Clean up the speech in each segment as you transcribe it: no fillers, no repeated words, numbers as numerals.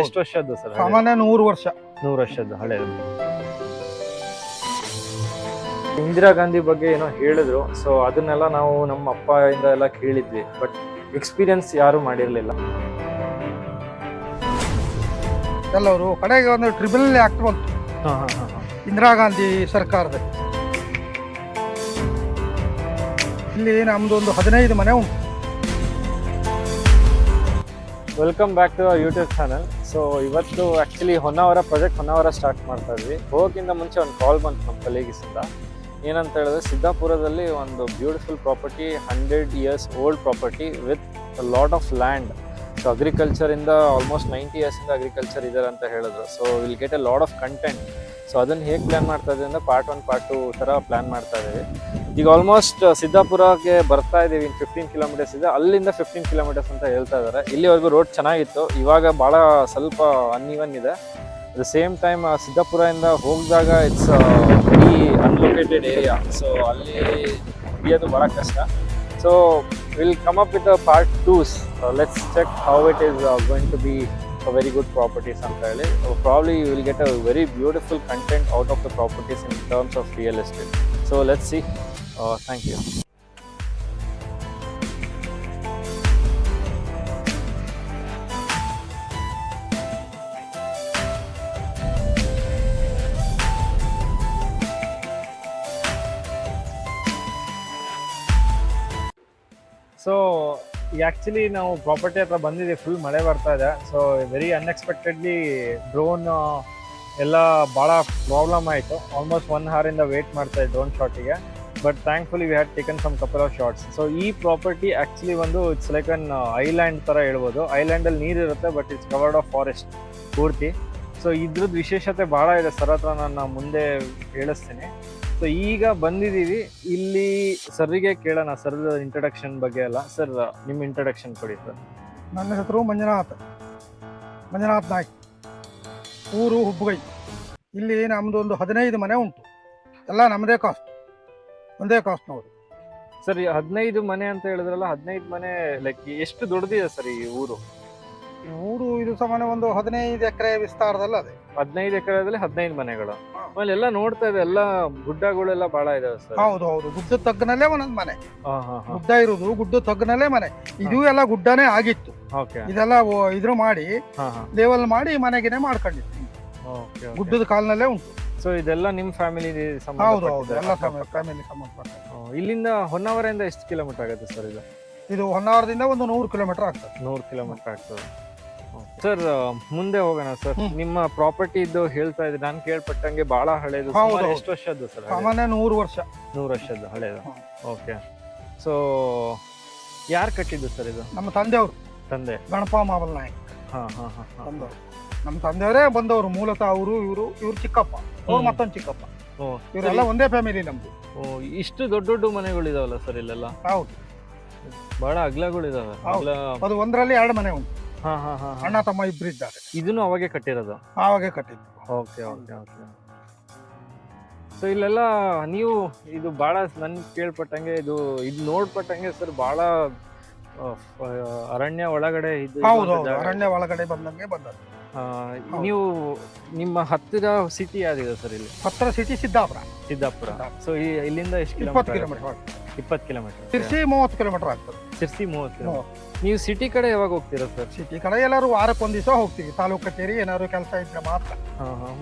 ಎಷ್ಟು ವರ್ಷದ್ದು ಸರ್? ಸಾಮಾನ್ಯ 100 ವರ್ಷ. 100 ವರ್ಷದ್ದು ಹಳೆಯದು. ಇಂದಿರಾ ಗಾಂಧಿ ಬಗ್ಗೆ ಏನೋ ಹೇಳಿದ್ರು, ಸೊ ಅದನ್ನೆಲ್ಲ ನಾವು ನಮ್ಮ ಅಪ್ಪ ಇಂದ ಎಲ್ಲ ಕೇಳಿದ್ವಿ, ಬಟ್ ಎಕ್ಸ್ಪೀರಿಯನ್ಸ್ ಯಾರು ಮಾಡಿರ್ಲಿಲ್ಲ. ಎಲ್ಲವರು ಕಡೆಗೆ ಒಂದು ಟ್ರಿಬಲ್ ಆಕ್ಟ್ ಬಂತು ಇಂದಿರಾ ಗಾಂಧಿ ಸರ್ಕಾರದ. ಇಲ್ಲಿ ನಮ್ದು ಒಂದು 15 ಮನೆ ಉಂಟು. Welcome back to YouTube channel. So ಇವತ್ತು actually Honnavar project Honnavar start ಮಾಡ್ತಾ ಇದ್ವಿ. ಹೋಗೋಕ್ಕಿಂತ ಮುಂಚೆ ಒಂದು ಕಾಲ್ ಬಂತು ನಮ್ಮ ಕಲೀಗಿಸಿಂದ. ಏನಂತ ಹೇಳಿದ್ರೆ, ಸಿದ್ದಾಪುರದಲ್ಲಿ ಒಂದು beautiful property, 100 years old property with lot of land. So ಅಗ್ರಿಕಲ್ಚರಿಂದ ಆಲ್ಮೋಸ್ಟ್ 90 yearsಯಿಂದ ಅಗ್ರಿಕಲ್ಚರ್ ಇದೆ ಅಂತ ಹೇಳಿದ್ರು. So will get a lot of content. So ಅದನ್ನು ಹೇಗೆ ಪ್ಲ್ಯಾನ್ ಮಾಡ್ತಾ ಇದ್ದೀವಿ ಅಂದರೆ ಪಾರ್ಟ್ 1 ಪಾರ್ಟ್ 2 ಥರ ಪ್ಲ್ಯಾನ್ ಮಾಡ್ತಾ ಇದ್ದೀವಿ. ಈಗ ಆಲ್ಮೋಸ್ಟ್ ಸಿದ್ದಾಪುರಕ್ಕೆ ಬರ್ತಾ ಇದ್ದೀವಿ. 15 kilometers ಇದೆ, ಅಲ್ಲಿಂದ 15 kilometers ಅಂತ ಹೇಳ್ತಾ ಇದ್ದಾರೆ. ಇಲ್ಲಿವರೆಗೂ ರೋಡ್ ಚೆನ್ನಾಗಿತ್ತು, ಇವಾಗ ಭಾಳ ಸ್ವಲ್ಪ ಅನ್ಇವನ್ ಇದೆ. ಅಟ್ ದ ಸೇಮ್ ಟೈಮ್ ಸಿದ್ದಾಪುರದಿಂದ ಹೋಗಿದಾಗ it's very unlocated area. So ಅಲ್ಲಿ ಹಿಡಿಯೋದು ಭಾಳ ಕಷ್ಟ. So will come up with part 2s. Let's check how it is going to be very good properties ಅಂತ ಹೇಳಿ. Probably you will get a very beautiful content out of the properties in terms of real estate. So let's see. Thank you. So actually ನಾವು property ಹತ್ರ ಬಂದಿದ್ದೀವಿ. Full ಮಳೆ ಬರ್ತಾ ಇದೆ. So very unexpectedly drone ಎಲ್ಲ ಭಾಳ ಪ್ರಾಬ್ಲಮ್ ಆಯಿತು. Almost 1 hour wait ಮಾಡ್ತಾ ಡ್ರೋನ್ ಶಾಟಿಗೆ. But thankfully we had taken some couple of shorts. So ಈ ಪ್ರಾಪರ್ಟಿ ಆ್ಯಕ್ಚುಲಿ ಒಂದು ಇಟ್ಸ್ ಲೈಕ್ ಅನ್ ಐಲ್ಯಾಂಡ್ ಥರ ಹೇಳ್ಬೋದು. ಐಲ್ಯಾಂಡಲ್ಲಿ ನೀರಿರುತ್ತೆ, but it's covered of forest ಪೂರ್ತಿ. ಸೊ ಇದ್ರದ್ದು ವಿಶೇಷತೆ ಭಾಳ ಇದೆ ಸರ್ ಹತ್ರ, ನಾನು ಮುಂದೆ ಹೇಳಿಸ್ತೀನಿ. ಸೊ ಈಗ ಬಂದಿದ್ದೀವಿ ಇಲ್ಲಿ. ಸರ್ರಿಗೆ ಕೇಳೋಣ ಸರ್ ಇಂಟ್ರಡಕ್ಷನ್ ಬಗ್ಗೆ ಎಲ್ಲ. ಸರ್ ನಿಮ್ಮ ಇಂಟ್ರಡಕ್ಷನ್ ಕೊಡಿ ಸರ್. ನನ್ನ ಹೆಸರು ಮಂಜುನಾಥ್ ನಾಯ್ಕ್, ಊರು ಹುಬ್ಬುಗೈ. ಇಲ್ಲಿ ನಮ್ಮದು ಒಂದು 15 ಮನೆ ಉಂಟು. ಎಲ್ಲ ನಮ್ಮದೇ ಕಾಸ್ಟ್, ಒಂದೇ ಕಾಸ್ಟ್ನವರು. ಸರ್ 15 ಮನೆ ಅಂತ ಹೇಳಿದ್ರಲ್ಲ, 15 ಮನೆ ಲೈಕ್ ಎಷ್ಟು ದೊಡ್ಡದಿದೆ ಸರ್ ಈ ಊರು? ಇದು ಸಾಮಾನ್ಯ ಒಂದು 15 ಎಕರೆ ವಿಸ್ತಾರದಲ್ಲ ಅದೇ. 15 ಎಕರೆದಲ್ಲಿ 15 ಮನೆಗಳು. ಆಮೇಲೆ ಎಲ್ಲ ನೋಡ್ತಾ ಇದೆ, ಎಲ್ಲ ಗುಡ್ಡಗಳೆಲ್ಲ ಬಹಳ ಇದಾವೆ ಸರ್. ಹೌದು, ಗುಡ್ಡ ತಗ್ಗಿನಲ್ಲೇ ಒಂದೊಂದು ಮನೆ. ಗುಡ್ಡ ಇರುವುದು, ಗುಡ್ಡ ತಗ್ಗಿನಲ್ಲೇ ಮನೆ. ಇದು ಎಲ್ಲ ಗುಡ್ಡನೇ ಆಗಿತ್ತು. ಇದೆಲ್ಲ ಇದ್ರ ಮಾಡಿ ಲೆವೆಲ್ ಮಾಡಿ ಮನೆಗೆನೆ ಮಾಡ್ಕೊಂಡಿತ್ತು. ಗುಡ್ಡದ ಕಾಲ್ನಲ್ಲೇ ಉಂಟು. ಸೊ ಇದೆಲ್ಲ ನಿಮ್ ಫ್ಯಾಮಿಲಿ? ಹೌದು, ಎಲ್ಲ ಫ್ಯಾಮಿಲಿ ಸಂಬಂಧಪಟ್ಟ. ಇಲ್ಲಿಂದ ಹೊನ್ನಾವರದಿಂದ ಎಷ್ಟು ಕಿಲೋಮೀಟರ್ ಆಗುತ್ತೆ ಸರ್ ಇದು? ಇದು ಹೊನ್ನಾವರದಿಂದ ಒಂದು 100 kilometer ಆಗ್ತದೆ. 100 kilometer ಆಗ್ತದೆ. ಸರ್ ಮುಂದೆ ಹೋಗೋಣ ಸರ್. ನಿಮ್ಮ ಪ್ರಾಪರ್ಟಿ ಇದ್ದು ಹೇಳ್ತಾ ಇದ್ರಿ, ನಾನು ಕೇಳ್ಪಟ್ಟಂಗೆ ಬಹಳ ಹಳೇದು. ಎಷ್ಟು ವರ್ಷದ್ದು ಸರ್? ಸಾಮಾನ್ಯ 100 ವರ್ಷ. 100 ವರ್ಷದ್ದು ಹಳೇದು. ಓಕೆ. ಸೊ ಯಾರು ಕಟ್ಟಿದ್ದು ಸರ್ ಇದು? ನಮ್ಮ ತಂದೆಯವರು. ತಂದೆ ಗಣಪ ಮಾವಲ್ ನಾಯಕ್. ನಮ್ಮ ತಂದೆಯವರೇ ಬಂದವರು ಮೂಲತಃ. ಇವರು ಚಿಕ್ಕಪ್ಪ, ಅವ್ರು ಮತ್ತೊಂದು ಚಿಕ್ಕಪ್ಪ. ಇವರೆಲ್ಲ ಒಂದೇ ಫ್ಯಾಮಿಲಿ ನಮ್ದು. ಇಷ್ಟು ದೊಡ್ಡ ದೊಡ್ಡ ಮನೆಗಳಿದಾವಲ್ಲ ಸರ್ ಇಲ್ಲೆಲ್ಲ? ಹೌದು, ಬಹಳ ಅಗ್ಲಗಳಿದಾವೆ. ಅದು ಒಂದರಲ್ಲಿ 2 ಮನೆ ಉಂಟು. ಅಣ್ಣ ತಮ್ಮ ಇಬ್ರು ಇದ್ದಾರೆ. ಇದನ್ನು ಅವಾಗೆ ಕಟ್ಟಿರೋದು? ಅವಾಗೆ ಕಟ್ಟಿದ್ದು. Okay okay okay. ಸೊ ಇಲ್ಲೆಲ್ಲ ನೀವು ಇದು ಬಹಳ ನನ್ ಕೇಳ್ಪಟ್ಟಂಗೆ ಇದು ನೋಡ್ಪಟ್ಟಂಗೆ ಸರ್ ಬಹಳ ಅರಣ್ಯ ಒಳಗಡೆ ಇದು. ಹೌದು, ಅರಣ್ಯ ಒಳಗಡೆ ಬಂದಂಗೆ ಬಂದದ್ದು. ನೀವು ನಿಮ್ಮ ಹತ್ತಿರ ಸಿಟಿ ಯಾವ್ದಿದೆ ಸರ್ ಇಲ್ಲಿ? ಹತ್ತಿರ ಸಿಟಿ ಸಿದ್ದಾಪುರ. ಸೊ ಇಲ್ಲಿಂದ ಎಷ್ಟು 20 kilometer. 20 kilometer. ಸಿರ್ಸಿ 30 kilometer ಆಗ್ತದೆ. ಸಿರ್ಸಿ 30 kilometer. ನೀವು ಸಿಟಿ ಕಡೆ ಯಾವಾಗ ಹೋಗ್ತೀರಾ ಸರ್? ಸಿಟಿ ಕಡೆ ಎಲ್ಲರೂ ವಾರಕ್ಕೆ 1 ದಿವಸ ಹೋಗ್ತೀವಿ. ತಾಲೂಕು ಕಚೇರಿ ಏನಾದ್ರು ಕೆಲಸ ಇದ್ರೆ ಮಾತ್ರ.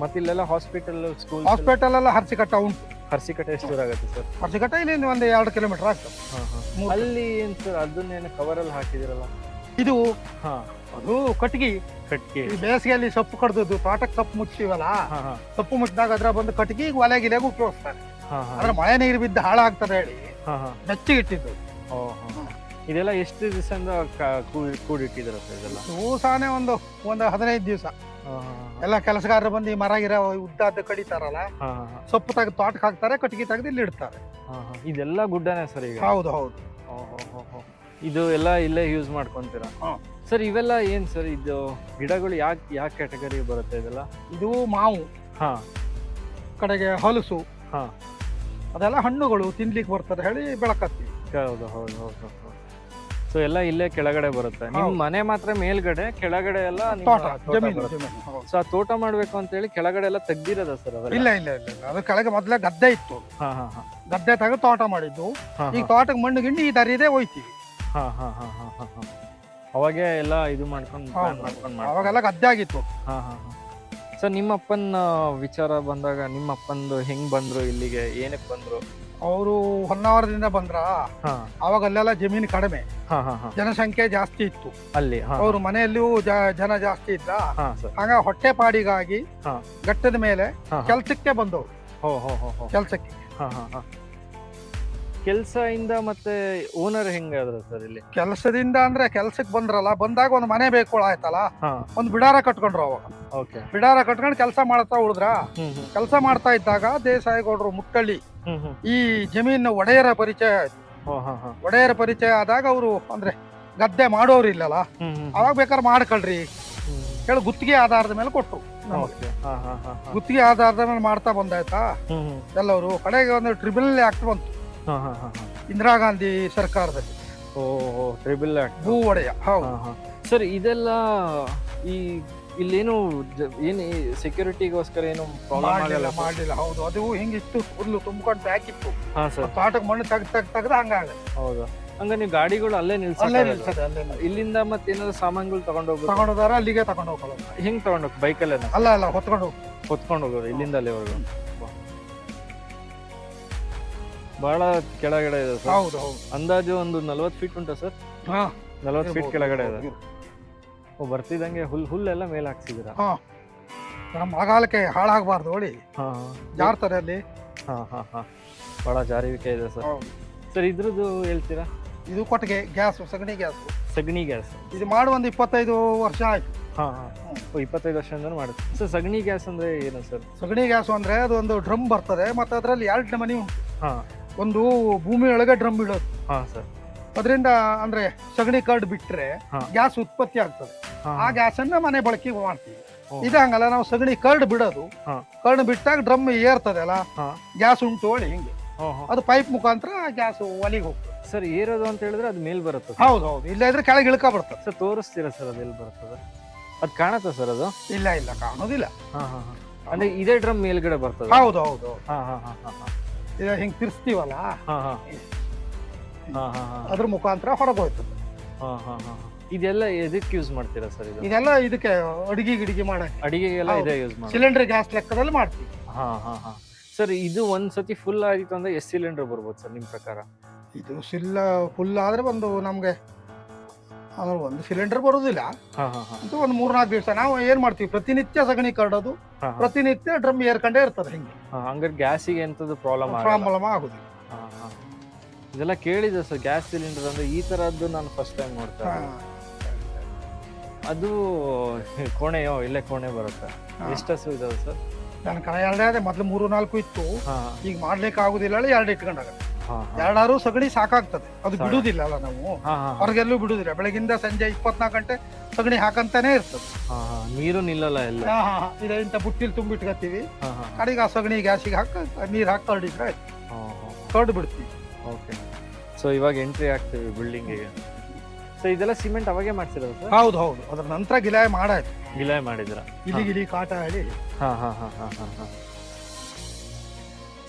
ಮತ್ತೆ ಇಲ್ಲೆಲ್ಲ ಹಾಸ್ಪಿಟಲ್, ಸ್ಕೂಲ್? ಹಾಸ್ಪಿಟಲ್ ಎಲ್ಲ ಹರ್ಸಿಕಟ್ಟ ಉಂಟು. ಹರ್ಸಿಕಟ್ಟೆ ಎಷ್ಟು ದೂರ ಆಗುತ್ತೆ ಸರ್? ಹರ್ಸಿಕಟ್ಟ ಇಲ್ಲಿ ಒಂದು 2 kilometer ಆಗ್ತದೆ. ಅಲ್ಲಿ ಏನ್ ಸರ್ ಅದನ್ನೇನು ಕವರ್ ಅಲ್ಲಿ ಹಾಕಿದಿರಲ್ಲ? ಇದು ಅದು ಕಟ್ಗಿ. ಬೇಸಿಗೆಯಲ್ಲಿ ಸೊಪ್ಪು ಕಡ್ದದ್ದು, ತೋಟಕ್ಕೆ ಸೊಪ್ಪು ಮುಚ್ತೀವಲ್ಲ, ಸೊಪ್ಪು ಮುಚ್ಚಿದಾಗ ಅದ್ರ ಬಂದು ಕಟ್ಗಿ ಒಲೆ ಗಿಲೆಗೆ ಉಪಯೋಗಿಸ್ತಾರೆ. ಅದ್ರ ಮಳೆ ನೀರು ಬಿದ್ದು ಹಾಳಾಗ್ತದೆ ಹೇಳಿ ಬೆಚ್ಚಿಗಿಟ್ಟಿದ್ದು. ಇದೆಲ್ಲ ಎಷ್ಟು ದಿವಸದಿಂದ ಕೂಡಿಟ್ಟಿದ್ರ ಸರ್ ಇದೆಲ್ಲ? ದಿವಸಾನೆ ಒಂದು 15 ದಿವಸ. ಎಲ್ಲ ಕೆಲಸಗಾರರು ಬಂದು ಮರ ಗಿರ ಉದ್ದಾದ ಕಡಿತಾರಲ್ಲ, ಸೊಪ್ಪು ತೆಗೆದು ತೋಟಕ್ಕೆ ಹಾಕ್ತಾರೆ, ಕಟ್ಗಿ ತೆಗೆದು ಇಲ್ಲಿ ಇಡ್ತಾರೆ. ಇದೆಲ್ಲ ಗುಡ್ಡನೇ ಸರ್ ಈಗ? ಹೌದು ಹೌದು. ಇದು ಎಲ್ಲ ಇಲ್ಲೇ ಯೂಸ್ ಮಾಡ್ಕೊಂತೀರಾ ಸರ್? ಇವೆಲ್ಲ ಏನ್ ಸರ್ ಇದು ಗಿಡಗಳು? ಯಾವ ಕ್ಯಾಟಗರಿ ಬರುತ್ತೆ ಇದೆಲ್ಲ? ಇದು ಮಾವು, ಕಡೆಗೆ ಹಲಸು, ಅದೆಲ್ಲ ಹಣ್ಣುಗಳು ತಿನ್ಲಿಕ್ಕೆ ಬರ್ತದೆ ಹೇಳಿ ಬೆಳಕತ್ತೀವಿ. ಹೌದು ಹೌದು ಹೌದು. ಸೊ ಎಲ್ಲ ಇಲ್ಲೇ ಕೆಳಗಡೆ ಬರುತ್ತೆ. ನಿಮ್ ಹೌದು. ಮನೆ ಮಾತ್ರ ಮೇಲ್ಗಡೆ, ಕೆಳಗಡೆ ಎಲ್ಲ ನಿಮ್ಮ ತೋಟ ತೋಟ ಜಮೀನು ಬರುತ್ತೆ. ಜಮೀನು ಹೌದು. ಸೊ ಆ ತೋಟ ಮಾಡ್ಬೇಕು ಅಂತ ಹೇಳಿ ಕೆಳಗಡೆ ಎಲ್ಲ ತೆಗ್ದಿರೋದ ಸರ್ ಅವೆಲ್ಲ? ಇಲ್ಲ ಇಲ್ಲ ಇಲ್ಲ ಇಲ್ಲ ಅದು ಕೆಳಗೆ ಮೊದ್ಲೇ ಗದ್ದೆ ಇತ್ತು, ಹಾ ಹಾ ಹಾ ಗದ್ದೆ ತೆಗೆದು ತೋಟ ಮಾಡಿದ್ದು. ಹಾ ಈಗ ತೋಟಕ್ಕೆ ಮಣ್ಣು ಗಿಣ್ಣು ಈ ದರಿದೇ ಹೋಯ್ತೀವಿ. ಹಾ ಹಾ ಹಾ ಹಾ ಹಾ ಹಾ ಅವಾಗೆ ಎಲ್ಲ ಇದು ಮಾಡ್ಕೊಂಡು ಪ್ಲಾನ್ ಹೌದು. ಮಾಡ್ಕೊಂಡು ಅವಾಗೆಲ್ಲ ಗದ್ದೆ ಆಗಿತ್ತು. ಹಾ ಹಾ ಹಾ ಸರ್ ನಿಮ್ಮ ಅಪ್ಪನ ವಿಚಾರ ಬಂದಾಗ ನಿಮ್ಮ ಅಪ್ಪಂದು ಹೆಂಗ್ ಬಂದ್ರು ಇಲ್ಲಿಗೆ, ಏನಕ್ಕೆ ಬಂದ್ರು? ಅವರು ಹೊನ್ನಾವರದಿಂದ ಬಂದ್ರ, ಹಾ ಅವಾಗ ಅಲ್ಲೆಲ್ಲ ಜಮೀನು ಕಡಿಮೆ, ಹಾ ಹಾ ಹಾ ಜನಸಂಖ್ಯೆ ಜಾಸ್ತಿ ಇತ್ತು. ಅಲ್ಲಿ ಹಾ ಅವ್ರ ಮನೆಯಲ್ಲಿಯೂ ಜನ ಜಾಸ್ತಿ ಇದ್ರ. ಹಾ ಸರ್ ಆಗ ಹೊಟ್ಟೆ ಪಾಡಿಗಾಗಿ ಹಾ. ಘಟ್ಟದ ಮೇಲೆ ಹಾ ಕೆಲ್ಸಕ್ಕೆ ಬಂದವರು. ಹೋ ಹೋ ಹೋ ಹೋ ಕೆಲ್ಸಕ್ಕೆ ಹಾ ಹಾ ಹಾ ಕೆಲಸ ಇಂದ ಮತ್ತೆ ಓನರ್ ಹೆಂಗಾದ್ರು ಸರ್ ಇಲ್ಲಿ? ಕೆಲಸದಿಂದ ಅಂದ್ರೆ ಕೆಲ್ಸಕ್ಕೆ ಬಂದ್ರಲ್ಲ, ಬಂದಾಗ ಒಂದು ಮನೆ ಬೇಕು ಆಯ್ತಲ್ಲ, ಹಾ ಒಂದು ಬಿಡಾರ ಕಟ್ಕೊಂಡ್ರು. ಅವಾಗ ಓಕೆ ಬಿಡಾರ ಕಟ್ಕೊಂಡು ಕೆಲಸ ಮಾಡ್ತಾ ಉಳಿದ್ರ. ಹ್ಮ್ ಹ್ಮ್ ಕೆಲಸ ಮಾಡ್ತಾ ಇದ್ದಾಗ ದೇಸಾಯಿಗೌಡರು ಮುಟ್ಟಳ್ಳಿ ಹ್ಮ್ ಹ್ಮ್ ಈ ಜಮೀನು ಒಡೆಯರ ಪರಿಚಯ ಆಯ್ತು. ಹೋ ಹಾ ಹಾ ಒಡೆಯರ ಪರಿಚಯ ಆದಾಗ ಅವರು ಅಂದ್ರೆ ಗದ್ದೆ ಮಾಡೋರು ಇಲ್ಲಲ್ಲ, ಹ್ಮ್ ಹ್ಮ್ ಅವಾಗ ಬೇಕಾದ್ರೆ ಮಾಡ್ಕೊಳ್ರಿ ಹ್ಮ್ ಹೇಳಿ ಗುತ್ತಿಗೆ ಆಧಾರದ ಮೇಲೆ ಕೊಟ್ರು ನಮಗೆ. ಓಕೆ ಹಾ ಹಾ ಹಾ ಹಾ ಗುತ್ತಿಗೆ ಆಧಾರದ ಮೇಲೆ ಮಾಡ್ತಾ ಬಂದಾಯ್ತಾ ಹ್ಮ್ ಹ್ಮ್ ಎಲ್ಲವರು. ಕಡೆಗೆ ಒಂದು ಟ್ರಿಬ್ಯುನಲ್ ಆಕ್ಟ್ ಬಂತು ಹಾ ಹಾ ಹಾ ಹಾ ಇಂದಿರಾ ಗಾಂಧಿ ಸರ್ಕಾರದಲ್ಲಿ, ಓ ಟ್ರಿಬಲ್ ಆಕ್ಟ್. ಭೂ ಒಡೆಯ. ಹೌದು. ಹಾ ಹಾ ಸರ್ ಇದೆಲ್ಲ ಈ ಇಲ್ಲೇನು ಏನು ಸೆಕ್ಯೂರಿಟಿಗೋಸ್ಕರ ಏನು ಪ್ರಾಬ್ಲಮ್ ಮಾಡ್ಲಿಲ್ಲ ಆಗಲ್ಲ? ಮಾಡ್ಲಿಲ್ಲ. ಹೌದು, ಅದು ಹಿಂಗಿತ್ತು, ಹುಲ್ಲು ತುಂಬಿಕೊಂಡು ಬ್ಯಾಕಿತ್ತು, ಹಾ ಸರ್ ತೋಟಕ್ಕೆ ಮಣ್ಣು ತೆಗ್ದು ಹಂಗಾಗ ಹೌದಾ? ಹಂಗ ನೀವು ಗಾಡಿಗಳು ಅಲ್ಲೇ ಅಲ್ಲೇ ನಿಲ್ಸಲ್ಲ? ನಿಲ್ಸದೆ, ಅಲ್ಲೇ ಇಲ್ಲಿಂದ ಮತ್ತೆ ಏನಾದ್ರು ಸಾಮಾನುಗಳು ತಗೊಂಡು ಹೋಗೋದು? ತಗೊಂಡೋದಾರ ಅಲ್ಲಿಗೆ ತಗೊಂಡು ಹೋಗೋದು. ಹೆಂಗ್ ತಗೊಂಡು ಹೋಗಿ ಬೈಕಲ್ಲೇ ಅಲ್ಲ ಅಲ್ಲ ಹೊತ್ಕೊಂಡು ಹೋಗಿ. ಹೊತ್ಕೊಂಡು ಹೋಗೋದು ಇಲ್ಲಿಂದ ಅಲ್ಲಿವರೆಗೂ? ಬಹಳ ಕೆಳಗಡೆ ಇದೆ ಸರ್. ಹೌದು ಹೌದು. ಅಂದಾಜು ಒಂದು 40 ಫೀಟ್ ಉಂಟಾ ಸರ್? ಹಾ 40 ಫೀಟ್ ಕೆಳಗಡೆ ಇದೆ. ಓ ಬರ್ತಿದಂಗೆ ಹುಲ್ಲೆಲ್ಲ ಮೇಲೆ ಹಾಕ್ಸಿದ್ದೀರಾ? ಹಾ ನಮ್ಮ ಮಳೆಗಾಲಕ್ಕೆ ಹಾಳಾಗಬಾರ್ದು ಹೇಳಿ ಹಾ ಜಾರ್ತಾರೆ ಅಲ್ಲಿ. ಹಾ ಹಾ ಹಾ ಬಹಳ ಜಾರಿವಿಕೆ ಇದೆ ಸರ್. ಹೌದು. ಸರ್ ಇದ್ರದ್ದು ಹೇಳ್ತೀರಾ? ಇದು ಕೊಟ್ಟಿಗೆ ಗ್ಯಾಸ್, ಸಗಣಿ ಗ್ಯಾಸ್. ಸಗಣಿ ಗ್ಯಾಸ್ ಇದು ಮಾಡಿ ಒಂದು 25 ವರ್ಷ ಆಯ್ತು. ಹಾ ಹಾ 25 ವರ್ಷದಿಂದ ಮಾಡುತ್ತೆ ಸರ್. ಸಗಣಿ ಗ್ಯಾಸ್ ಅಂದ್ರೆ ಏನು ಸರ್? ಸಗಣಿ ಗ್ಯಾಸ್ ಅಂದ್ರೆ ಅದು ಒಂದು ಡ್ರಮ್ ಬರ್ತದೆ, ಮತ್ತೆ ಅದರಲ್ಲಿ 2 ನಮೂನೆ ಉಂಟು. ಹಾ ಒಂದು ಭೂಮಿ ಒಳಗೆ ಡ್ರಮ್ ಇಡೋದು, ಹಾ ಸರ್. ಅದರಿಂದ ಅಂದ್ರೆ ಸಗಣಿ ಕಡ್ ಬಿಟ್ರೆ ಹಾ. ಗ್ಯಾಸ್ ಉತ್ಪತ್ತಿ ಆಗ್ತದೆ. ಹಾ, ಆ ಗ್ಯಾಸ್ ಅನ್ನ ಮನೆ ಬಳಕೆಗೆ ಮಾಡ್ತೀವಿ. ಓ. ಇದು ಹಂಗಲ್ಲ, ನಾವು ಸಗಣಿ ಕರ್ಡ್ ಬಿಡೋದು, ಹಾ. ಕರ್ಡ್ ಬಿಟ್ಟಾಗ ಡ್ರಮ್ ಏರ್ತದಲ್ಲ, ಹಾ. ಗ್ಯಾಸ್ ಉಂಟು ಹೇಳಿ ಹಿಂಗೆ ಹೋ, ಹೋ. ಅದು ಪೈಪ್ ಮುಖಾಂತರ ಗ್ಯಾಸ್ ಒಲಿಗೆ ಹೋಗ್ತದೆ. ಸರ್ ಏರೋದು ಅಂತ ಹೇಳಿದ್ರೆ ಅದು ಮೇಲ್ ಬರುತ್ತೆ ಸರ್? ಹೌದು ಹೌದು, ಇಲ್ಲ ಇದ್ರೆ ಕೆಳಗೆ ಇಳ್ಕ ಬರ್ತದೆ. ಸರ್ ತೋರಿಸ್ತೀರಾ ಸರ್ ಅದು ಎಲ್ಲಿ ಬರ್ತದೆ? ಅದು ಕಾಣತ್ತಾ ಸರ್ ಅದು? ಇಲ್ಲ ಇಲ್ಲ ಕಾಣೋದಿಲ್ಲ. ಹಾ ಹಾ ಹಾ ಅಂದ್ರೆ ಇದೇ ಡ್ರಮ್ ಮೇಲ್ಗಡೆ ಬರ್ತದೆ? ಹೌದು ಹೌದು. ಹಾ ಹಾ ಹಾ ಹಾ ಹಾ ಇದು ಹಿಂಗ್ ತಿರ್ಸ್ತೀವಲ್ಲ, ಹಾ ಹಾ ಹಾ ಹಾ ಹಾ ಅದ್ರ ಮುಖಾಂತರ ಹೊರಗೆ ಹೋಯ್ತದೆ. ಹಾ ಹಾ ಹಾ ಇದೆಲ್ಲ ಎದಕ್ಕೆ ಯೂಸ್ ಮಾಡ್ತೀರಾ ಸರ್ ಇದು? ಇದೆಲ್ಲ ಇದಕ್ಕೆ ಅಡಿಗೆ ಗಿಡಿಗೆ ಮಾಡಕ್ಕೆ ಅಡಿಗೆಗೆಲ್ಲ ಹೌದು. ಇದೇ ಯೂಸ್ ಮಾಡಿ? ಸಿಲಿಂಡರ್ ಗ್ಯಾಸ್ ಲೆಕ್ಕದಲ್ಲಿ ಮಾಡ್ತೀವಿ. ಹಾ ಹಾ ಹಾ ಸರ್ ಇದು ಒಂದ್ಸತಿ ಫುಲ್ ಆಗಿತ್ತು ಅಂದ್ರೆ ಎಷ್ಟು ಸಿಲಿಂಡರ್ ಬರ್ಬೋದು ಸರ್ ನಿಮ್ ಪ್ರಕಾರ? ಇದು ಫುಲ್ ಆದ್ರೆ ಒಂದು ನಮ್ಗೆ ಒಂದು ಸಿಲಿಂಡರ್ ಬರುದಿಲ್ಲ. ಹಾ ಹಾ ಹಾ ಇದು ಒಂದು 3-4 ದಿವಸ ನಾವು ಏನ್ ಮಾಡ್ತೀವಿ, ಪ್ರತಿನಿತ್ಯ ಸಗಣಿ ಕರ್ಡೋದು, ಹಾ, ಹಾ. ಪ್ರತಿನಿತ್ಯ ಡ್ರಮ್ ಏರ್ಕೊಂಡೇ ಇರ್ತದೆ. ಹಿಂಗೆ ಹಂಗಾರೆ ಗ್ಯಾಸಿಗೆ ಎಂತದ್ದು ಪ್ರಾಬ್ಲಮ್ ಪ್ರಾಬ್ಲಮ್ ಆಗುದಿಲ್ಲ. ಇದೆಲ್ಲ ಕೇಳಿದೆ ಸರ್. ಗ್ಯಾಸ್ ಸಿಲಿಂಡರ್ ಅಂದ್ರೆ ಈ ತರದ್ದು ನಾನು ಫಸ್ಟ್ ಟೈಮ್ ನೋಡ್ತಾ ಹಾ. ಇರೋದು. ಅದು ಕೋಣೆಯೋ ಇಲ್ಲೇ ಕೋಣೆ ಬರುತ್ತೆ. ಹಾ. ಎಷ್ಟು ಹಸು ಇದಾವೆ ಸರ್? ನನ್ನ ಕಡೆ 2 ಅದೇ, ಮೊದ್ಲು 3-4 ಇತ್ತು, ಹಾ ಈಗ ಮಾಡ್ಲಿಕ್ಕೆ ಆಗುದಿಲ್ಲ ಹೇಳಿ 2 ಇಟ್ಕೊಂಡಾಗ. ಹಾ ಹಾ 2 ಸಗಣಿ ಸಾಕಾಗ್ತದೆ, ಅದು ಬಿಡುದಿಲ್ಲ ಅಲ್ಲ ನಾವು, ಹಾ ಹಾ ಹೊರಗೆಲ್ಲೂ ಬಿಡುದಿಲ್ಲ. ಬೆಳಗಿಂದ ಸಂಜೆ 24 ಗಂಟೆ ಸಗಣಿ ಹಾಕಂತಾನೆ ಇರ್ತದೆ. ಹಾ ಹಾ ನೀರು ನಿಲ್ಲಲ್ಲ ಎಲ್ಲ? ಇದ ಇಂಥ ಬುಟ್ಟಿಲ್ ತುಂಬಿಟ್ಕೊತೀವಿ, ಹಾ ಹಾ ಕಡೆಗೆ ಆ ಸಗಣಿ ಗ್ಯಾಸಿಗೆ ಹಾಕ ನೀರ್ ಹಾಕಿ ಕರ್ಡಿದ್ರೆ ಆಯ್ತು, ಕರ್ಡು ಬಿಡ್ತೀವಿ. ಓಕೆ. ಸೊ ಇವಾಗ ಎಂಟ್ರಿ ಆಗ್ತೀವಿ ಬಿಲ್ಡಿಂಗಿಗೆ. ಸೊ ಇದೆಲ್ಲ ಸಿಮೆಂಟ್ ಅವಾಗೆ ಮಾಡ್ಸಿರೋದು ಸರ್? ಹೌದು ಹೌದು, ಅದ್ರ ನಂತರ ಗಿಲಾಯ ಮಾಡಾಯ್ತು. ಗಿಲಾಯ್ ಮಾಡಿದ್ರ? ಗಿಲಿ ಕಾಟ ಹೇಳಿ. ಹಾ ಹಾ ಹಾ ಹಾ ಹಾ ಹಾ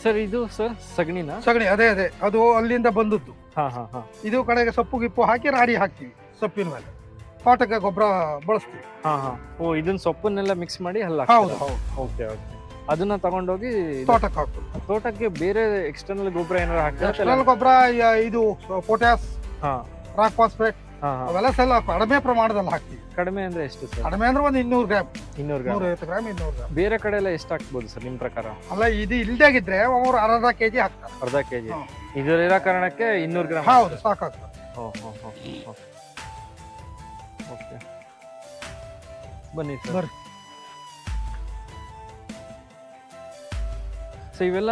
ಸರ್ ಇದು ಸರ್ ಸಗಣಿನ? ಸಗಣಿ ಅದೇ ಅದೇ, ಅದು ಅಲ್ಲಿಂದ ಬಂದದ್ದು. ಹಾ ಹಾ ಹಾ ಇದು ಕಡೆಗೆ ಸೊಪ್ಪು ಗಿಪ್ಪು ಹಾಕಿ ರಾಡಿ ಹಾಕ್ತಿವಿ, ಸೊಪ್ಪಿನ ಮೇಲೆ ತೋಟಕ್ಕೆ ಗೊಬ್ಬರ ಬಳಸ್ತೀವಿ. ಹಾ ಹಾ ಓ ಇದನ್ನ ಸೊಪ್ಪನ್ನೆಲ್ಲ ಮಿಕ್ಸ್ ಮಾಡಿ ಅಲ್ಲ? ಹೌದು ಹೌದು. Okay okay. ಅದನ್ನ ತಗೊಂಡೋಗಿ ತೋಟಕ್ಕೆ ಹಾಕ್ತೀವಿ. ತೋಟಕ್ಕೆ ಬೇರೆ ಎಕ್ಸ್ಟರ್ನಲ್ ಗೊಬ್ಬರ ಏನಾದ್ರು ಹಾಕ್ತಾರೆ? ಎಕ್ಸ್ಟರ್ನಲ್ ಗೊಬ್ಬರ ಇದು ಪೊಟ್ಯಾಸ್, ಹಾ ರಾಕ್ ಫಾಸ್ಫೇಟ್ ಹಾ ಹಾ ಅವೆಲ್ಲ ಸಲ ಕಡಿಮೆ ಪ್ರಮಾಣದಲ್ಲಿ ಹಾಕ್ತಿವಿ. ಕಡಿಮೆ ಅಂದ್ರೆ ಎಷ್ಟು ಸರ್? ಕಡಿಮೆ ಅಂದ್ರೆ ಒಂದು 200 ಗ್ರಾಮ್, 200 ಗ್ರಾಮ್. 150 gram, 200 gram. ಬೇರೆ ಕಡೆ ಎಲ್ಲ ಎಷ್ಟು ಹಾಕ್ಬೋದು ಸರ್ ನಿಮ್ ಪ್ರಕಾರ? ಅಲ್ಲ ಇದು ಇಲ್ದಾಗಿದ್ರೆ ಅವರು ಅರ್ಧ ಕೆಜಿ ಹಾಕ್ತಾರೆ. ಅರ್ಧ ಕೆಜಿ? ಹ್ಮ್. ಇದಿರೋ ಕಾರಣಕ್ಕೆ 200 ಗ್ರಾಮ್? ಹೌದು ಸಾಕಾಗ್ತದೆ. ಓಕೆ ಬನ್ನಿ ಸರ್. ಬರ್ರಿ. ಸೊ ಇವೆಲ್ಲ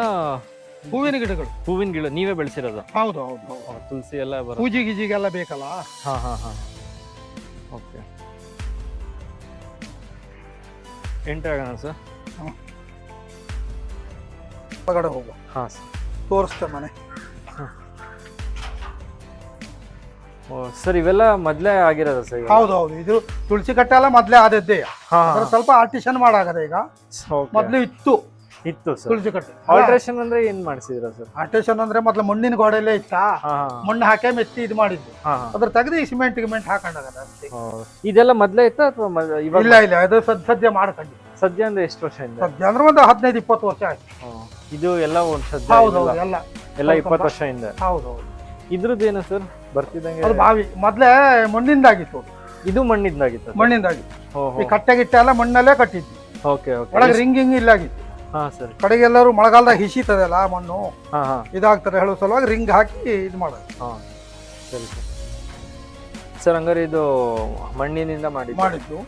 ಹೂವಿನ ಗಿಡಗಳು, ಹೂವಿನ ಗಿಡ ನೀವೇ ಬೆಳೆಸಿರೋದು? ಹೌದು ಹೌದು ಹೌದು. ತುಳಸಿ ಎಲ್ಲ ಬರುತ್ತೆ? ಪೂಜೆ ಗೀಜಿಗೆಲ್ಲ ಬೇಕಲ್ಲ. ಹಾ ಹಾ ಹಾ ಓಕೆ. ಎಂಟ್ರಿ ಆಗೋಣ ಸರ್? ಹೊರಗಡೆ ಹೋಗುವ, ಹಾ ಸರ್ ತೋರಿಸ್ತೇವೆ ಮನೆ. ಸರ್ ಇವೆಲ್ಲ ಮೊದ್ಲೇ ಆಗಿರೋದ ಸರ್? ಹೌದೌದು, ಇದು ತುಳಸಿ ಕಟ್ಟೆ ಎಲ್ಲ ಮೊದ್ಲೇ ಆದದ್ದೇ. ಅದ್ರ ಸ್ವಲ್ಪ ಆರ್ಟಿಷನ್ ಮಾಡಾಗದೆ ಈಗ, ಮೊದ್ಲು ಇತ್ತು ಸರ್ ತುಳಸಿ ಕಟ್ಟೆ. ಆಲ್ಟ್ರೇಷನ್ ಅಂದ್ರೆ ಏನ್ ಮಾಡಿಸಿದ್ರ ಸರ್? ಆರ್ಟಿಷನ್ ಅಂದ್ರೆ ಮೊದ್ಲು ಮಣ್ಣಿನ ಗೋಡೆಲ್ಲೇ ಇತ್ತಾ, ಮಣ್ಣು ಹಾಕಿ ಮೆತ್ತಿ ಇದು ಮಾಡಿದ್ದು, ಅದ್ರ ತೆಗೆದು ಸಿಮೆಂಟ್ ಗಿಮೆಂಟ್ ಹಾಕೊಂಡಾಗದ ಅಷ್ಟೇ. ಇದೆಲ್ಲ ಮೊದ್ಲೇ ಇತ್ತ ಅಥವಾ ಇಲ್ಲ ಇಲ್ಲ, ಅದು ಸದ್ಯ ಮಾಡ್ಕೊಂಡು. ಸದ್ಯ ಅಂದ್ರೆ ಎಷ್ಟು ವರ್ಷದಿಂದ? ಸದ್ಯ ಅಂದ್ರೆ ಒಂದು 15-20 ವರ್ಷ ಆಯ್ತು. ಇದು ಎಲ್ಲ ಒಂದು ಸದ್ಯ? ಹೌದೌದು, ಎಲ್ಲ 20 ವರ್ಷದಿಂದ. ಹೌದೌದು. ಇದ್ರದ್ದೇನು ಸರ್ ಬರ್ತಿದ್ದಂಗೆ? ಅದು ಬಾವಿ ಮೊದ್ಲೇ ಮಣ್ಣಿಂದಾಗಿತ್ತು. ಇದು ಮಣ್ಣಿಂದಾಗಿತ್ತು? ಮಣ್ಣಿಂದಾಗಿತ್ತು. ಈ ಕಟ್ಟೆ ಗಿಟ್ಟೆ ಎಲ್ಲ ಮಣ್ಣಲ್ಲೇ ಕಟ್ಟಿದ್ವಿ. Okay okay. ಒಳಗೆ ರಿಂಗಿಂಗ್ ಇಲ್ಲಾಗಿತ್ತು. ಹಾ ಸರ್. ಕಡೆಗೆ ಎಲ್ಲರೂ ಮಳೆಗಾಲದಾಗ ಹಿಸಿತದಲ್ಲ ಮಣ್ಣು, ಇದಾಗ್ತಾರೆ ಹೇಳೋ ಸಲುವಾಗಿ ರಿಂಗ್ ಹಾಕಿ ಇದು ಮಾಡೋದು. ಸರಿ ಸರ್. ಸರ್ ಹಂಗಾರೆ ಇದು ಮಣ್ಣಿನಿಂದ ಮಾಡಿದ್ದು.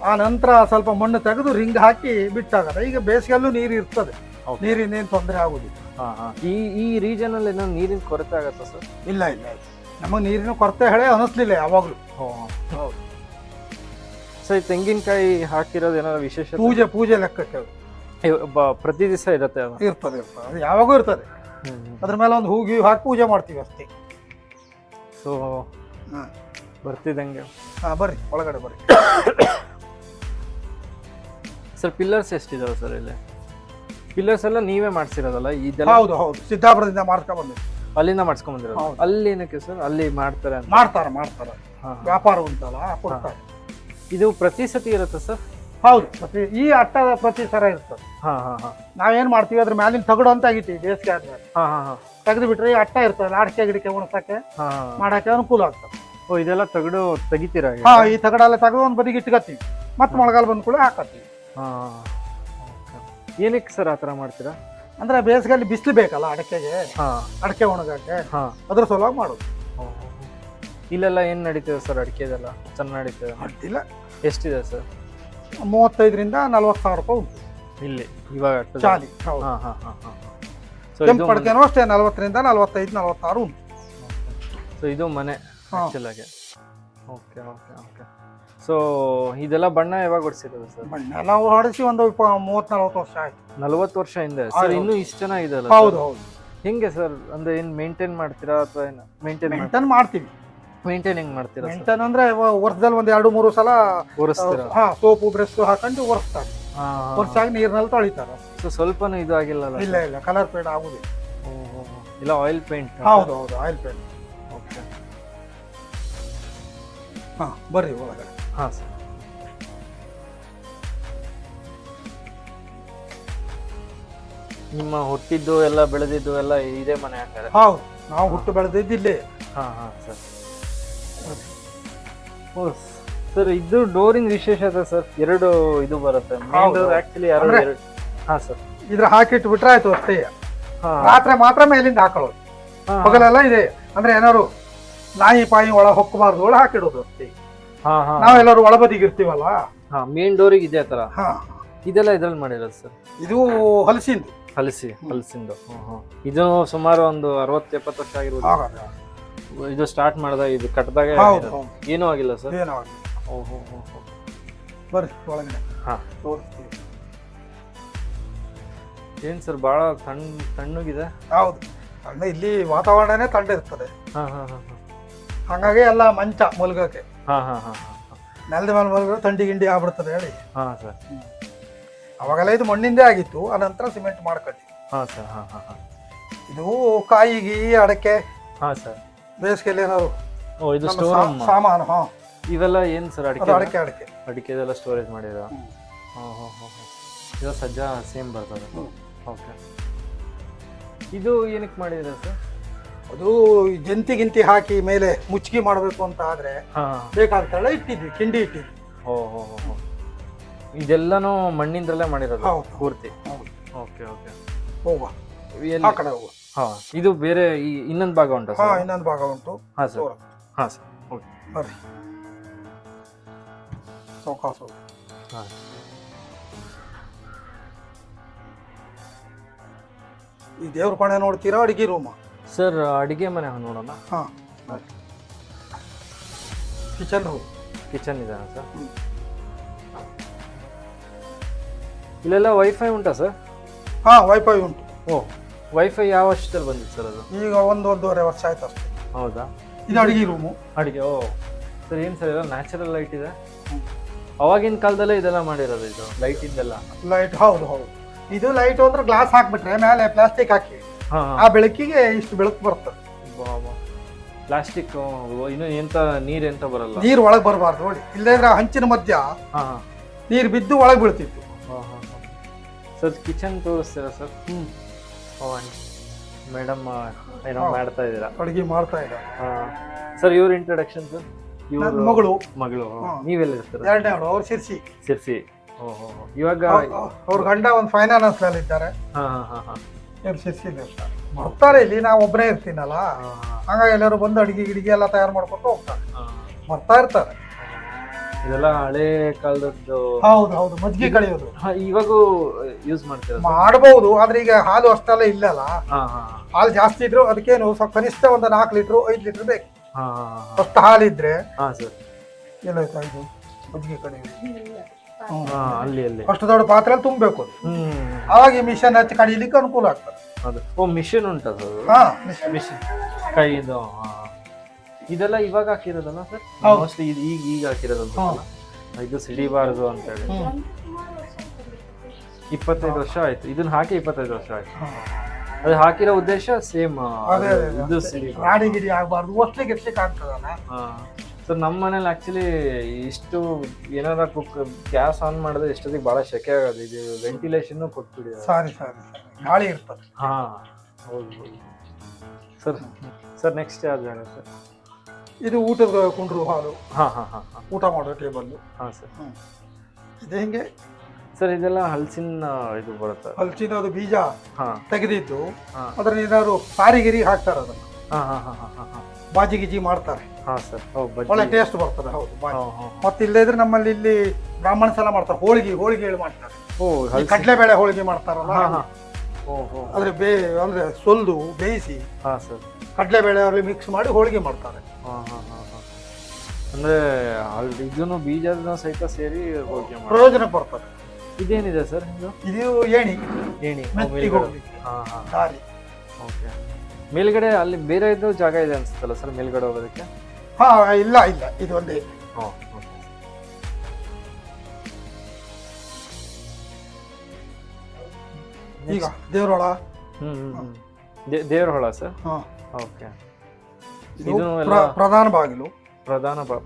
ಆ ನಂತರ ಸ್ವಲ್ಪ ಮಣ್ಣು ತೆಗೆದು ರಿಂಗ್ ಹಾಕಿ ಬಿಟ್ಟಾಗದ. ಈಗ ಬೇಸಿಗೆಲ್ಲೂ ನೀರು ಇರ್ತದೆ, ನೀರಿನೇನು ತೊಂದರೆ ಆಗುದಿಲ್ಲ. ಈ ರೀಜನ್ ಅಲ್ಲಿ ಏನೋ ನೀರಿನ ಕೊರತೆ ಆಗತ್ತಾ ಸರ್? ಇಲ್ಲ ಇಲ್ಲ, ನಮಗೆ ನೀರಿನ ಕೊರತೆ ಹೇಳಿ ಅನಿಸ್ಲಿಲ್ಲ ಯಾವಾಗ್ಲೂ. ಹೌದು ಸರ್. ಈ ತೆಂಗಿನಕಾಯಿ ಹಾಕಿರೋದು ಏನಾದ್ರು ವಿಶೇಷ? ಪೂಜೆ ಲೆಕ್ಕಕ್ಕೆ ಪ್ರತಿ ದಿವಸ ಇರುತ್ತೆ? ಇರ್ತದೆ, ಅದು ಯಾವಾಗೂ ಇರ್ತದೆ. ಅದ್ರ ಮೇಲೆ ಒಂದು ಹೂಗಿ ಹಾಕಿ ಪೂಜೆ ಮಾಡ್ತೀವಿ ಅಷ್ಟೇ. ಸೊ ಬರ್ತಿದ್ದಂಗೆ ಬರ್ರಿ ಒಳಗಡೆ ಬರ್ರಿ. ಸರ್ ಪಿಲ್ಲರ್ಸ್ ಎಷ್ಟಿದಾವೆ ಸರ್ ಇಲ್ಲಿ? ಪಿಲ್ಲರ್ಸ್ ಎಲ್ಲ ನೀವೇ ಮಾಡ್ಸಿರೋದಲ್ಲ ಇದೆಲ್ಲ? ಹೌದು ಹೌದು, ಸಿದ್ದಾಪುರದಿಂದ ಮಾಡ್ಕೊಂಡ್ ಬಂದಿದ್ದೀವಿ. ಅಲ್ಲಿಂದ ಮಾಡ್ಸ್ಕೊಂಡ್ ಬಂದಿರೋದು? ಅಲ್ಲಿ ಏನಕ್ಕೆ ಸರ್ ಅಲ್ಲಿ ಮಾಡ್ತಾರೆ? ಮಾಡ್ತಾರೆ ವ್ಯಾಪಾರ ಉಂಟಲ್ಲ, ಕೊಡ್ತಾರೆ. ಇದು ಪ್ರತಿ ಸತಿ ಇರುತ್ತೆ ಸರ್? ಹೌದು, ಈ ಅಟ್ಟದ ಪ್ರತಿ ಸರ ಇರ್ತದೆ. ನಾವೇನ್ ಮಾಡ್ತೀವಿ, ಅದ್ರ ಮ್ಯಾಲಿನ ತಗಡು ಅಂತ ಆಗಿತ್ತೀವಿ ಬೇಸಿಗೆ ಆದ್ಮೇಲೆ. ತೆಗೆದು ಬಿಟ್ರೆ ಈ ಅಟ್ಟ ಇರ್ತದೆ, ಅಡಿಕೆ ಗಿಡಕ್ಕೆ ಉಣಸಕ್ಕೆ ಮಾಡಕ್ಕೆ ಅನುಕೂಲ ಆಗ್ತದೆ. ಇದೆಲ್ಲ ತಗಡು ತೆಗಿತೀರಾ? ಈ ತಗಡೆಲ್ಲ ತೆಗೆದು ಒಂದು ಬದಿಗೆ ಇಟ್ಕೊತೀವಿ, ಮತ್ತೆ ಮಳೆಗಾಲ ಬಂದ ಕೂಡ ಹಾಕತ್ತೀವಿ. ಏನಕ್ಕೆ ಸರ್ ಆತರ ಮಾಡ್ತೀರಾ? ಅಂದ್ರೆ ಬೇಸಿಗೆಯಲ್ಲಿ ಬಿಸಿಲು ಬೇಕಲ್ಲ ಅಡಕೆಗೆ, ಅಡಕೆ ಒಣಗಕ್ಕೆ, ಅದ್ರ ಸಲುವಾಗಿ ಮಾಡೋದು. ಇಲ್ಲೆಲ್ಲ ಏನ್ ನಡೀತದೆ ಸರ್ ಅಡಿಕೆದೆಲ್ಲ? ಚೆನ್ನಾಗಿ ನಡೀತದೆ? ಅಡ್ಡಿಲ್ಲ. ಎಷ್ಟಿದೆ ಸರ್? 35,000 ರಿಂದ 40,000 ರೂಪಾಯಿ ಉಂಟು ಇಲ್ಲಿ ಇವಾಗ ಚಾಲಿ. ಕೆಂಪು ಅಡಕೆನೂ ಅಷ್ಟೇ 40 ರಿಂದ 45, 46 ಉಂಟು. ಸೊ ಇದು ಮನೆ ಆಕ್ಚುಲಾಗಿ. Okay okay okay. ಸೊ ಇದೆಲ್ಲ ಬಣ್ಣ ಯಾವಾಗ ಹೊಡಿಸಿರೋದು ಸರ್? ಬಣ್ಣ ಎಲ್ಲ ಹೊಡಿಸಿ ಒಂದು 30-40 ವರ್ಷ ಆಯ್ತು. 40 ವರ್ಷ ಹಿಂದೆ ಸರ್? ಇನ್ನೂ ಇಷ್ಟು ಚೆನ್ನಾಗಿದೆ ಅಲ್ಲ? ಹೌದು ಹೌದು. ಹೆಂಗೆ ಸರ್, ಅಂದ್ರೆ ಏನ್ ಮೇಂಟೈನ್ ಮಾಡ್ತೀರಾ ಅಥವಾ ಏನು? ಮೇಂಟೈನ್ ಮಾಡ್ತೀವಿ. ಮೇಂಟೈನ್ ಹೆಂಗ್ ಮಾಡ್ತೀರಾ? ಮೇಂಟೈನ್ ಅಂದ್ರೆ ವರ್ಷದಲ್ಲಿ ಒಂದು 2-3 ಸಲ ಒರೆಸ್ತೀರಾ? ಸೋಪು ಬ್ರಷ್ ಹಾಕೊಂಡು ಒರೆಸ್ತಾರೆ. ವರ್ಷಾಗಿ ನೀರಿನಲ್ಲಿ ತೊಳಿತಾರೆ. ಸೊ ಸ್ವಲ್ಪನೂ ಇದು ಆಗಿಲ್ಲ? ಇಲ್ಲ ಇಲ್ಲ, ಕಲರ್ ಪೇಂಟ್ ಆಗುದಿಲ್ಲ. ಇಲ್ಲ ಆಯಿಲ್ ಪೇಂಟ್? ಹೌದು ಹೌದು, ಆಯಿಲ್ ಪೇಂಟ್. ಓಕೆ. ಬರ್ರಿ ಒಳಗಡೆ. ಸರ್. ನಿಮ್ಮ ಹುಟ್ಟಿದ್ದು ಎಲ್ಲ ಬೆಳೆದಿದ್ದು ಎಲ್ಲ ಇದೇ ಮನೆ ಹಂಗಾರೆ? ಹೌದು, ನಾವು ಹುಟ್ಟು ಬೆಳೆದಿದ್ದಿಲ್ಲೇ. ಸರ್. ಸರ್ ಇದು ಡೋರಿನ ವಿಶೇಷತೆ ಸರ್, 2 ಇದು ಬರುತ್ತೆ ಆಕ್ಚುಲಿ. ಸರ್ ಇದ್ರ ಹಾಕಿಟ್ಟು ಬಿಟ್ರೆ ಆಯ್ತು ಅಷ್ಟೇ. ರಾತ್ರಿ ಮಾತ್ರ ಮೇಲಿಂದ ಹಾಕೊಳ್ಳೋದು, ಪಗಲೆಲ್ಲ ಇದೆ. ಅಂದ್ರೆ ಏನಾರು ನಾಯಿ ಪಾಯಿ ಒಳ ಹೊಕ್ಕಬಾರ್ದು, ಒಳ ಹಾಕಿಡೋದು ಅಷ್ಟೇ. ನಾವೆಲ್ಲರೂ ಒಳಬದಿಗೆ ಇರ್ತೀವಲ್ಲ, ಮೇನ್ ಡೋರಿಗೆ ಇದೇ ತರ. ಇದೆಲ್ಲ ಇದ್ರಲ್ಲಿ ಮಾಡಿರೋದು ಸರ್? ಇದು ಹಲಸಿಂದು. ಇದು ಸುಮಾರು ಒಂದು 60-70 ವರ್ಷ ಆಗಿರ್ಬೋದು. ಇದು ಸ್ಟಾರ್ಟ್ ಮಾಡಿದಾಗ, ಇದು ಕಟ್ಟದಾಗ ಏನೂ ಆಗಿಲ್ಲ ಸರ್? ಓಹೋ. ಬರ್ರಿ ಒಳಗಡೆ ತೋರಿಸ್ತೀವಿ. ಏನ್ ಸರ್ ಬಹಳ ತಣ್ಣಗಿದೆ? ಹೌದು, ಇಲ್ಲಿ ವಾತಾವರಣನೇ ತಣ್ಣ ಇರ್ತದೆ. ಹಂಗಾಗಿ ಎಲ್ಲ ಮಂಚ ಮಲ್ಗಕ್ಕೆ, ನೆಲದ ಮೇಲೆ ಮಲ್ಗ ಥಂಡಿ ಗಿಂಡಿ ಆಗ್ಬಿಡ್ತದೆ ಹೇಳಿ. ಅವಾಗೆಲ್ಲ ಇದು ಮಣ್ಣಿಂದೇ ಆಗಿತ್ತು, ಅನಂತರ ಸಿಮೆಂಟ್ ಮಾಡ್ಕೊಂಡ್ವಿ. ಇದು ಕಾಯಿಗಿ ಅಡಕೆ ಬೇಸಿಗೆಯಲ್ಲಿ ಏನಾದ್ರು ಸಾಮಾನು ಇವೆಲ್ಲ ಏನ್ ಸರ್? ಅಡಿಕೆದೆಲ್ಲ ಸ್ಟೋರೇಜ್ ಮಾಡಿರೋ? ಇದು ಸಜ್ಜಾ ಸೇಮ್ ಬರ್ತದೆ. ಓಕೆ. ಇದು ಏನಕ್ಕೆ ಮಾಡಿದ್ರೆ ಸರ್? ಅದು ಜಂತಿ ಗಿಂತಿ ಹಾಕಿ ಮೇಲೆ ಮುಚ್ಚಿಗೆ ಮಾಡಬೇಕು ಅಂತ ಆದ್ರೆ ಬೇಕಾಗ್ತಾಳೆ ಇಟ್ಟಿದ್ವಿ, ಕಿಂಡಿ ಇಟ್ಟಿದ್ವಿ. ಇದೆಲ್ಲಾನು ಮಣ್ಣಿಂದಲೇ ಮಾಡಿರೋದು ಪೂರ್ತಿ? Okay okay. ಹೋಗುವ ಆ ಕಡೆ ಹೋಗುವ. ಇದು ಬೇರೆ ಇನ್ನೊಂದು ಭಾಗ ಉಂಟು? ಇನ್ನೊಂದು ಭಾಗ ಉಂಟು. ಸರ್. ಓಕೆ ಬರ್ರಿ. ಸೌಕಾಸ. ಈ ದೇವ್ರ ಕೋಣೆ ನೋಡ್ತೀರಾ, ಅಡಿಗೆ ರೂಮ? ಸರ್ ಅಡಿಗೆ ಮನೆ ನೋಡೋಣ. Kitchen room. ಕಿಚನ್ ಇದೆ ಸರ್? ಇಲ್ಲೆಲ್ಲ ವೈಫೈ ಉಂಟಾ ಸರ್? ವೈಫೈ ಉಂಟು. ವೈಫೈ ಯಾವ ವರ್ಷದಲ್ಲಿ ಬಂದಿತ್ತು ಸರ್ ಅದು? ಈಗ 1-1.5 ವರ್ಷ ಆಯ್ತು ಅಷ್ಟೇ. ಹೌದಾ? ಇದು ಅಡಿಗೆ ರೂಮು. ಅಡಿಗೆ. ಓ ಸರ್, ಏನು ಸರ್ ಎಲ್ಲ ನ್ಯಾಚುರಲ್ ಲೈಟ್ ಇದೆ. ಅವಾಗಿನ ಕಾಲದಲ್ಲೇ ಇದೆಲ್ಲ ಮಾಡಿರೋದು, ಇದು ಲೈಟ್ ಇಂದೆಲ್ಲ. ಲೈಟ್, ಹೌದು ಹೌದು. ಇದು ಲೈಟ್ ಅಂದ್ರೆ ಗ್ಲಾಸ್ ಹಾಕ್ಬಿಟ್ರೆ ಮೇಲೆ ಪ್ಲಾಸ್ಟಿಕ್ ಹಾಕಿ ಆ ಬೆಳಕಿಗೆ ಇಷ್ಟು ಬೆಳಕು ಬರ್ತದೆ. ಪ್ಲಾಸ್ಟಿಕ್ ಇನ್ನು ಎಂತ ನೀರ್ ಎಂತ ಬರಲ್ಲ, ನೀರು ಒಳಗೆ ಬರಬಾರ್ದು ನೋಡಿ, ಇಲ್ಲದ್ರೆ ಹಂಚಿನ ಮಧ್ಯ ನೀರು ಬಿದ್ದು ಒಳಗೆ ಬೀಳ್ತಿತ್ತು. ಸರ್ ಕಿಚನ್ ತೋರಿಸ್ತೀರಾ ಸರ್? ಮೇಡಮ್ ಏನೋ ಮಾಡ್ತಾ ಇದ್ದೀರಾ, ಅಡುಗೆ ಮಾಡ್ತಾ ಇದ್ದಾರೆ. ಸರ್ ಇವ್ರ ಇಂಟ್ರೊಡಕ್ಷನ್ ಸರ್? ಮಗಳು. ನೀವೆಲ್ಲ ಇರ್ತಾರೆ? ಎರಡನೇ ಅವಳು, ಅವ್ರು ಸಿರ್ಸಿ. ಇವಾಗ ಅವ್ರ ಗಂಡ ಒಂದು ಫೈನಾನ್ಸ್ ನಲ್ಲಿ ಇದ್ದಾರೆ. ಇವ್ರು ಸಿರ್ಸಿ ಬರ್ತಾರೆ. ಇಲ್ಲಿ ನಾವು ಒಬ್ಬರೇ ಇರ್ತೀನಲ್ಲ, ಹಾಗಾಗಿ ಎಲ್ಲರೂ ಬಂದು ಅಡಿಗೆ ಗಿಡಿಗೆ ಎಲ್ಲ ತಯಾರು ಮಾಡ್ಕೊಂಡು ಹೋಗ್ತಾರೆ, ಬರ್ತಾ ಇರ್ತಾರೆ. ಇದೆಲ್ಲ ಹಳೆ ಕಾಲದ್ದು. ಹೌದು ಹೌದು. ಮಜ್ಜಿಗೆ ಕಳೆಯೋದು ಇವಾಗೂ ಯೂಸ್ ಮಾಡ್ತೀರಾ? ಮಾಡಬಹುದು, ಆದ್ರೆ ಈಗ ಹಾಲು ಅಷ್ಟೆಲ್ಲ ಇಲ್ಲಲ್ಲ. ಹಾಲು ಜಾಸ್ತಿ ಇದ್ರು ಅದಕ್ಕೇನು ಸ್ವಲ್ಪ ಕನಿಷ್ಠ ಒಂದು 4 ಲೀಟರ್ 5 ಲೀಟರ್ ಬೇಕು. ಅಷ್ಟು ಹಾಲಿದ್ರೆ ಎಲ್ಲಾಯ್ತು ಇದು ಮಜ್ಜಿಗೆ ಕಳೆಯೋದು. ಅಲ್ಲಿ ಅಲ್ಲಿ ಅಷ್ಟು ದೊಡ್ಡ ಪಾತ್ರೆ ತುಂಬಬೇಕು. ಅವಾಗ ಈ ಮಿಷನ್ ಹಚ್ಚಿ ಕಡಿಲಿಕ್ಕೆ ಅನುಕೂಲ ಆಗ್ತದೆ. ಓ, ಮಿಷನ್ ಉಂಟದು? ಮಿಷನ್ ಕೈದು. ಇದೆಲ್ಲ ಇವಾಗ ಹಾಕಿರೋದಲ್ಲ ಸರ್? ಮೋಸ್ಟ್ಲಿ ಈಗ ಹಾಕಿರೋದಂತ. ಇದು ಸಿಡಿಬಾರದು ಅಂತ ಹೇಳಿ 25 ವರ್ಷ ಆಯ್ತು. ಇದನ್ನ ಹಾಕಿ 25 ವರ್ಷ ಆಯ್ತು. ಅದು ಹಾಕಿರೋ ಉದ್ದೇಶ ಸೇಮ್, ಇದು ರಾಡಿ ಗಿಡಿ ಆಗಬಾರ್ದು, ಒಸ್ಲಿಕ್ಕೆ ಆಗ್ತದಲ್ಲ. ಸರ್ ನಮ್ಮ ಮನೇಲಿ ಆಕ್ಚುಲಿ ಇಷ್ಟು ಏನಾರ ಕುಕ್ ಗ್ಯಾಸ್ ಆನ್ ಮಾಡಿದ್ರೆ ಇಷ್ಟೊತ್ತಿಗೆ ಬಹಳ ಶೆಕೆ ಆಗೋದು. ಇದು ವೆಂಟಿಲೇಷನ್ ಕೊಟ್ಬಿಡಿ. ಸಾರಿ ಗಾಳಿ ಇರ್ತದೆ. ಹೌದು ಸರ್. ಸರ್ ನೆಕ್ಸ್ಟ್ ಯಾವ್ದು ಜಾಗ ಸರ್? ಇದು ಊಟದ ಕುಂಡ್ರು ಹಾಲು, ಊಟ ಮಾಡೋ ಟೇಬಲ್. ಸರ್ ಇದೆ ಹಿಂಗೆ ಸರ್. ಇದೆಲ್ಲ ಹಲಸಿನ ಇದು ಬರುತ್ತೆ. ಹಲಸಿನ ಅದು ಬೀಜ ತೆಗೆದಿದ್ದು ಅದ್ರ ಏನಾದ್ರು ಸಾರಿಗಿರಿ ಹಾಕ್ತಾರೆ, ಅದನ್ನ ಬಾಜಿ ಗಿಜಿ ಮಾಡ್ತಾರೆ. ಒಳ್ಳೆ ಟೇಸ್ಟ್ ಬರ್ತದೆ. ಹೌದು. ಮತ್ತೆ ಇಲ್ಲೇ ಇದ್ರೆ ನಮ್ಮಲ್ಲಿ ಇಲ್ಲಿ ಬ್ರಾಹ್ಮಣಸ್ ಎಲ್ಲ ಮಾಡ್ತಾರೆ, ಹೋಳಿಗೆ ಹೇಳಿ ಮಾಡ್ತಾರೆ. ಕಡಲೆಬೇಳೆ ಹೋಳಿಗೆ ಮಾಡ್ತಾರಲ್ಲ, ಅದ್ರ ಅಂದ್ರೆ ಸೊಲ್ದು ಬೇಯಿಸಿ ಕಡಲೆಬೇಳೆ ಅವ್ರಿಗೆ ಮಿಕ್ಸ್ ಮಾಡಿ ಹೋಳಿಗೆ ಮಾಡ್ತಾರೆ. ಅಂದ್ರೆ ಇದನ್ನು ಬೀಜದ ಸಹಿತ ಸೇರಿ ಹೋಳಿಗೆ ಪ್ರಯೋಜನ ಬರ್ತದೆ. ಇದೇನಿದೆ ಸರ್? ಇದು ಏಣಿ. ಮೇಲ್ಗಡೆ ಅಲ್ಲಿ ಬೇರೆ ಇದು ಜಾಗ ಇದೆ ಅನ್ಸುತ್ತಲ್ಲ ಸರ್ ಮೇಲ್ಗಡೆ ಹೋಗೋದಕ್ಕೆ? ಇಲ್ಲ ಇದು ಒಂದೇ. ಈಗ ದೇವರೊಳ. ದೇವರ ಹೊಳ ಸರ್. ಓಕೆ. ಇದು ಪ್ರಧಾನ ಬಾಗಿಲು.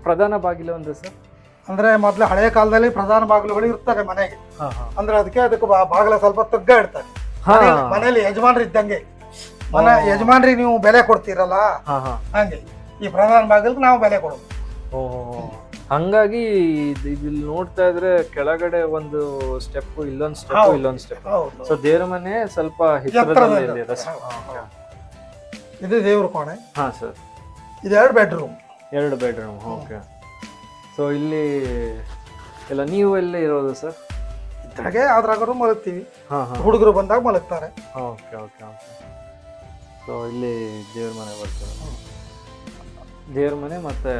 ಪ್ರಧಾನ ಬಾಗಿಲು ಅಂದ್ರೆ ಸರ್? ಅಂದ್ರೆ ಮೊದ್ಲು ಹಳೆ ಕಾಲದಲ್ಲಿ ಪ್ರಧಾನ ಬಾಗಿಲುಗಳು ಇರ್ತವೆ ಮನೆಗೆ. ಅಂದ್ರೆ ಅದಕ್ಕೆ ಬಾಗಿಲ ಸ್ವಲ್ಪ ತಗ್ಗ ಇಡ್ತಾರೆ. ಮನೇಲಿ ಯಜಮಾನ್ರು ಇದ್ದಂಗೆ, ಮನೆ ಯಜಮಾನ್ರಿಗೆ ನೀವು ಬೆಲೆ ಕೊಡ್ತೀರಲ್ಲ, ಹಂಗೆ ಈ ಪ್ರಧಾನ ಬಾಗಿಲಿಗೆ ನಾವು ಬೆಲೆ ಕೊಡೋದು. ಹಂಗಾಗಿ ಇಲ್ಲಿ ನೋಡ್ತಾ ಇದ್ರೆ ಕೆಳಗಡೆ ಒಂದು ಸ್ಟೆಪ್, ಇಲ್ಲೊಂದು ಸ್ಟೆಪ್, ಇಲ್ಲೊಂದು ಸ್ಟೆಪ್. ಸೊ ದೇವ್ರ ಮನೆ ಸ್ವಲ್ಪ ಹಿತ್ತಲದಲ್ಲಿ ಇದೆ. ಇದು ದೇವ್ರ ಕೋಣೆ. ಸರ್. ಇದು 2 ಬೆಡ್ರೂಮ್. 2 ಬೆಡ್ರೂಮ್. ಓಕೆ. ಸೊ ಇಲ್ಲಿ ಎಲ್ಲ ನೀವು ಎಲ್ಲೇ ಇರೋದು ಸರ್? ಹಾಗೆ ಅದ್ರಾಗ ಮಲಗ್ತೀವಿ, ಹುಡುಗರು ಬಂದಾಗ ಮಲಗ್ತಾರೆ. Okay okay okay. ಸೊ ಇಲ್ಲಿ ದೇವ್ರ ಮನೆ ಬರ್ತದೆ. ದೇವ್ರ ಮನೆ ಮತ್ತೆ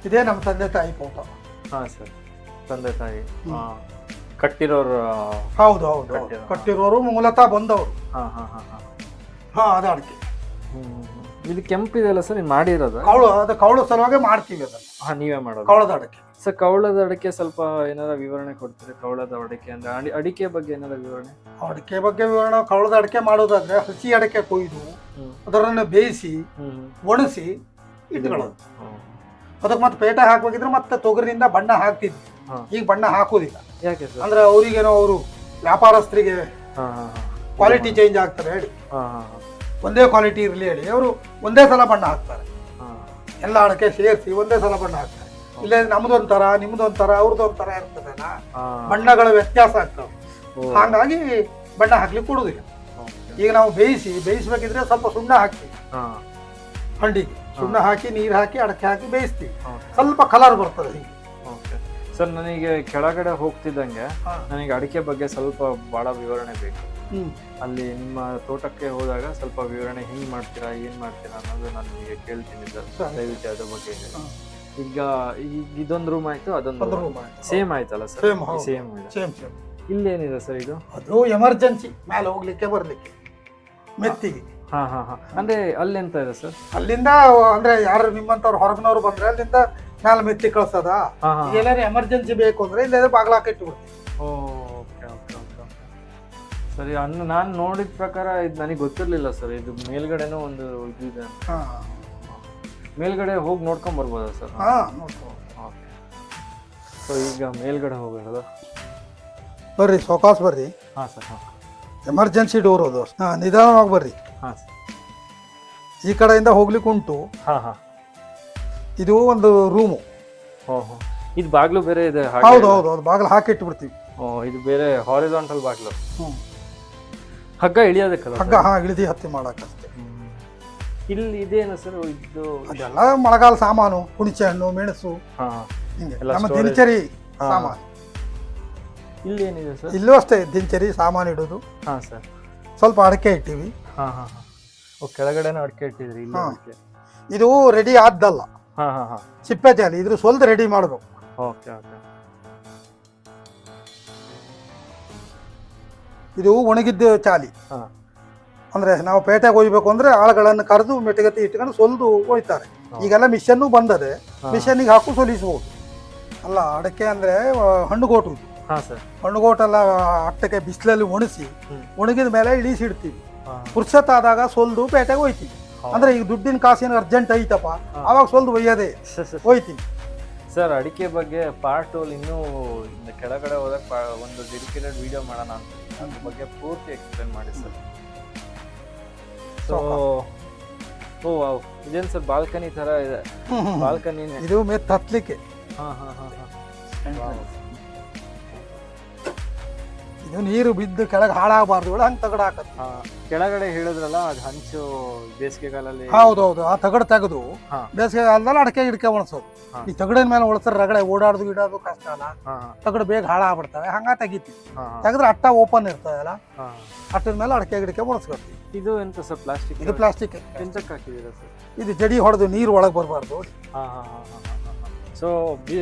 ಇದೇ ನಮ್ಮ ತಂದೆ ತಾಯಿ ಫೋಟೋ. ಸರ್. ತಂದೆ ತಾಯಿ ಕಟ್ಟಿರೋರು? ಹೌದು. ಕಟ್ಟಿರೋರು ಮೂಲತಃ ಬಂದವರು. ಅದು ಅಡಿಕೆ. ಇದು ಕೆಂಪಿದೆಲ್ಲ ಸರ್ ನೀವು ಮಾಡಿರೋದು? ಕೌಳು ಸಲುವಾಗಿ ಮಾಡ್ತೀವಿ ಅದನ್ನ. ನೀವೇ ಮಾಡೋದು? ಕೌಳದ ಅಡಿಕೆ. ಸರ್ ಕೌಳದ ಅಡಿಕೆ ಸ್ವಲ್ಪ ಏನಾರ ವಿವರಣೆ ಕೊಡ್ತೀರಿ? ಕೌಳದ ಅಡಿಕೆ ಅಂದ್ರೆ ಅಡಿಕೆ ಬಗ್ಗೆ ಏನಾರ ವಿವರಣೆ? ಅಡಿಕೆ ಬಗ್ಗೆ ವಿವರಣೆ. ಕೌಳದ ಅಡಿಕೆ ಮಾಡೋದಾದ್ರೆ ಹಸಿ ಅಡಿಕೆ ಕೊಯ್ದು ಅದರನ್ನ ಬೇಯಿಸಿ ಒಣಸಿ ಇಟ್ಕೊಳ್ಳೋದು. ಅದಕ್ಕೆ ಮತ್ತೆ ಪೇಟೆ ಹಾಕಬೇಕಿದ್ರೆ ಮತ್ತೆ ತೊಗರಿನಿಂದ ಬಣ್ಣ ಹಾಕ್ತಿದ್ವಿ. ಈಗ ಬಣ್ಣ ಹಾಕೋದಿಲ್ಲ. ಯಾಕೆ ಸರ್? ಅಂದ್ರೆ ಅವ್ರಿಗೇನೋ ಅವರು ವ್ಯಾಪಾರಸ್ಥರಿಗೆ ಕ್ವಾಲಿಟಿ ಚೇಂಜ್ ಆಗ್ತಾರೆ ಹೇಳಿ, ಒಂದೇ ಕ್ವಾಲಿಟಿ ಇರಲಿ ಹೇಳಿ ಅವರು ಒಂದೇ ಸಲ ಬಣ್ಣ ಹಾಕ್ತಾರೆ. ಎಲ್ಲ ಅಡಕೆ ಸೇರಿಸಿ ಒಂದೇ ಸಲ ಬಣ್ಣ ಹಾಕ್ತಾರೆ. ಇಲ್ಲ ನಮ್ದೊಂಥರ, ನಿಮ್ದೊಂಥರ, ಅವ್ರದ್ದೊಂಥರ ಇರ್ತದಲ್ಲ, ಬಣ್ಣಗಳ ವ್ಯತ್ಯಾಸ ಆಗ್ತವೆ. ಹಾಗಾಗಿ ಬಣ್ಣ ಹಾಕ್ಲಿಕ್ಕೆ ಕೊಡುದಿಲ್ಲ. ಈಗ ನಾವು ಬೇಯಿಸ್ಬೇಕಿದ್ರೆ ಸ್ವಲ್ಪ ಸುಣ್ಣ ಹಾಕ್ತೀವಿ, ಹಂಡಿಗೆ ಸುಣ್ಣ ಹಾಕಿ ನೀರು ಹಾಕಿ ಅಡಕೆ ಹಾಕಿ ಬೇಯಿಸ್ತೀವಿ, ಸ್ವಲ್ಪ ಕಲರ್ ಬರ್ತದೆ ಹೀಗೆ. ಸರ್ ನನಗೆ ಕೆಳಗಡೆ ಹೋಗ್ತಿದ್ದಂಗೆ ನನಗೆ ಅಡಿಕೆ ಬಗ್ಗೆ ಸ್ವಲ್ಪ ಬಹಳ ವಿವರಣೆ ಬೇಕು. ಅಲ್ಲಿ ನಿಮ್ಮ ತೋಟಕ್ಕೆ ಹೋದಾಗ ಸ್ವಲ್ಪ ವಿವರಣೆ ಹೆಂಗ್ ಮಾಡ್ತೀರಾ, ಏನ್ ಮಾಡ್ತೀರಾ ಅನ್ನೋದು ನಾನು ನಿಮಗೆ ಕೇಳ್ತೀನಿ ಸರ್. ದಯವಿಟ್ಟು ಅದ್ರ ಬಗ್ಗೆ. ಈಗ ಇದೊಂದು ರೂಮ್ ಆಯ್ತು, ಅದೊಂದು ರೂಮ್ ಸೇಮ್ ಆಯ್ತಲ್ಲ ಸರ್? ಸೇಮ್ ಇಲ್ಲೇನಿದೆ ಸರ್ ಇದು? ಅದು ಎಮರ್ಜೆನ್ಸಿ ಮೇಲೆ ಹೋಗ್ಲಿಕ್ಕೆ ಬರ್ಲಿಕ್ಕೆ ಮೆತ್ತಿಗೆ. ಹಾ ಹಾ ಹಾ ಅಂದ್ರೆ ಅಲ್ಲಿ ಎಂತ ಇದೆ ಸರ್? ಅಲ್ಲಿಂದ ಅಂದ್ರೆ ಯಾರು ನಿಮ್ಮಂತವ್ರು ಹೊರಗಿನವ್ರು ಬಂದ್ರೆ ಅಲ್ಲಿಂದ ಮ್ಯಾಲ ಮೆತ್ತಿ ಕಳ್ಸದ. ಹಾ ಹಾ ಎಲ್ಲಾರು ಎಮರ್ಜೆನ್ಸಿ ಬೇಕು ಅಂದ್ರೆ ಇಲ್ಲೇ ಬಾಗ್ಲ ಹಾಕಿಟ್ಬಿಡ್ತೀವಿ. ಓಕೆ ಓಕೆ ಓಕೆ ಓಕೆ ಸರಿ. ನಾನು ನೋಡಿದ ಪ್ರಕಾರ ಇದು ನನಗೆ ಗೊತ್ತಿರಲಿಲ್ಲ ಸರ್. ಇದು ಮೇಲ್ಗಡೆನೂ ಒಂದು ಇದು ಇದೆ. ಹಾ ಮೇಲ್ಗಡೆ ಹೋಗಿ ನೋಡ್ಕೊಂಡ್ ಬರ್ಬೋದಾ ಸರ್? ಹಾ ನೋಡ್ಕೊ ಓಕೆ. ಸೊ ಈಗ ಮೇಲ್ಗಡೆ ಹೋಗೋದು. ಬರ್ರಿ ಸೌಕಾಸ್ ಬರ್ರಿ. ಹಾಂ ಸರ್. ಹಾಂ ಎಮರ್ಜೆನ್ಸಿ ಡೋರ್ ಅದು. ಹಾ ನಿಧಾನವಾಗಿ ಬರ್ರಿ. ಹಾಂ ಸರ್. ಈ ಕಡೆಯಿಂದ ಹೋಗ್ಲಿಕ್ಕೆ ಉಂಟು. ಹಾಂ ಹಾಂ ಇದು ಒಂದು ರೂಮು. ಓಹೋ ಇದು ಬಾಗ್ಲು ಬೇರೆ ಇದೆ? ಹೌದು ಹೌದು ಹೌದು ಬಾಗಿಲು ಹಾಕಿಟ್ಬಿಡ್ತೀವಿ. ಇದು ಬೇರೆ ಹಾರಿಜಾಂಟಲ್ ಬಾಗ್ಲು. ಹ್ಮ್ ಹಗ್ಗ ಇಳಿಯೋದಕ್ಕಲ್ಲ? ಹಗ್ಗ ಹಾ ಇಳಿದಿ ಹತ್ತಿ ಮಾಡಕ್ಕಷ್ಟೇ. ಇಲ್ಲಿ ಇದೇನು ಸರ್ ಇದು? ಅದೆಲ್ಲ ಮಳೆಗಾಲ ಸಾಮಾನು, ಹುಣಸೆ ಹಣ್ಣು, ಮೆಣಸು, ಹಾಂ ಹಿಂಗೆ ಎಲ್ಲ ನಮ್ಮ storage. ದಿನಚರಿ ಹಾ. ಸಾಮಾನು. ಇಲ್ಲಿ ಏನಿದೆ ಸರ್? ಇಲ್ಲೂ ಅಷ್ಟೇ ದಿನಚರಿ ಸಾಮಾನು ಇಡೋದು. ಹಾಂ ಸರ್. ಸ್ವಲ್ಪ ಅಡಕೆ ಇಟ್ಟಿವಿ. ಹಾಂ ಹಾಂ ಹಾಂ ಓ ಕೆಳಗಡೆನೂ ಅಡಿಕೆ ಇಟ್ಟಿದ್ರಿ? ಇಲ್ಲಿ ಹಾ. ಅಡಿಕೆ. ಇದು ರೆಡಿ ಆದ್ದಲ್ಲ, ಹಾಂ ಹಾಂ ಹಾಂ ಸಿಪ್ಪೆ ಜಾಲಿ. ಇದ್ರ ಸ್ವಲ್ಪ ರೆಡಿ ಮಾಡಬೇಕು. Okay okay. ಇದು ಒಣಗಿದ್ದ ಚಾಲಿ. ಹಾಂ ಅಂದ್ರೆ ನಾವು ಪೇಟೆಗೆ ಒಯ್ಬೇಕು ಅಂದ್ರೆ ಆಳುಗಳನ್ನು ಕರೆದು ಮೆಟಗತಿ ಇಟ್ಕೊಂಡು ಸೊಲ್ದು ಒಯ್ತಾರೆ. ಈಗೆಲ್ಲ ಮಿಷನ್ನು ಬಂದದೆ, ಮಿಷನ್ನಿಗೆ ಹಾಕು ಸೊಲಿಸಬಹುದು. ಅಲ್ಲ ಅಡಕೆ ಅಂದ್ರೆ ಹಣ್ಣುಗೋಟು. ಹಾಂ ಸರ್. ಹಣ್ಣುಗೋಟೆಲ್ಲ ಅಟ್ಟಕ್ಕೆ ಬಿಸಿಲಲ್ಲಿ ಒಣಸಿ ಒಣಗಿದ ಮೇಲೆ ಇಳಿಸಿಡ್ತೀವಿ. ಹಾಂ ಪುರ್ಸತ್ ಆದಾಗ ಸೊಲ್ದು ಪೇಟೆಗೆ ಒಯ್ತೀವಿ. ಅಂದ್ರೆ ಈಗ ದುಡ್ಡಿನ ಕಾಸಿನ ಅರ್ಜೆಂಟ್ ಐತಪ್ಪ ಅವಾಗ ಸೊಲ್ದು ಒಯ್ಯದೆ ಒಯ್ತೀವಿ. ಸರ್ ಅಡಿಕೆ ಬಗ್ಗೆ ಪಾರ್ಟ್ 2 ಇನ್ನೂ ಕೆಳಗಡೆ ಹೋದಾಗ ಒಂದು ಡೆಡಿಕೇಟೆಡ್ ವಿಡಿಯೋ ಮಾಡೋಣ ಅಂತ. ಅದ್ರ ಬಗ್ಗೆ ಪೂರ್ತಿ ಎಕ್ಸ್ಪ್ಲೇನ್ ಮಾಡಿ ಸರ್. ಸೊ ಓ ವಾವ್ ಇದೇನು ಸರ್ ಬಾಲ್ಕನಿ ಥರ ಇದೆ? ಬಾಲ್ಕನಿನೇ ಇದು ಮೆತ್ ಹತ್ಲಿಕ್ಕೆ. ಹಾಂ ಹಾಂ ಹಾಂ ಹಾಂ ಇದು ನೀರು ಬಿದ್ದು ಕೆಳಗೆ ಹಾಳಾಗಬಾರ್ದು ಹಂಗೆ ತಗಡ ಹಾಕತ್. ಕೆಳಗಡೆ ಹೇಳಿದ್ರಲ್ಲ ಅದು ಹಂಚು ಬೇಸಿಗೆಗಾಲಲ್ಲಿ. ಹೌದೌದು ಆ ತಗಡು ತೆಗೆದು ಹಾ. ಬೇಸಿಗೆಗಾಲದಲ್ಲಿ ಅಡಕೆ ಗಿಡಕೆ ಒಣಸೋದು. ಹಾ. ಈ ತಗಡಿನ ಮೇಲೆ ಒಳಸ್ತಾರೆ ರಗಡೆ ಓಡಾಡೋದು ಗಿಡೋದು ಕಷ್ಟ ಅಲ್ಲ. ಹಾಂ ತಗಡು ಬೇಗ ಹಾಳಾಗ್ಬಿಡ್ತವೆ. ಹಂಗ ತೆಗಿತೀವಿ. ಹಾಂ ತೆಗೆದ್ರೆ ಅಟ್ಟ ಓಪನ್ ಇರ್ತದಲ್ಲ, ಹಾಂ ಅಟ್ಟದ ಮೇಲೆ ಅಡಕೆ ಗಿಡಕೆ ಒಣಸ್ಕೊತೀವಿ. ಇದು ಎಂತ ಸರ್ ಪ್ಲಾಸ್ಟಿಕ್? ಇದು ಪ್ಲಾಸ್ಟಿಕ್. ಎಂತಕ್ಕೆ ಹಾಕಿದ್ದೀರಾ ಸರ್? ಇದು ಜಡಿ ಹೊಡೆದು ನೀರು ಒಳಗೆ ಬರಬಾರ್ದು. ಹಾಂ ಹಾಂ ಹಾಂ ಹಾಂ ಹಾಂ ಹಾಂ ಸೊ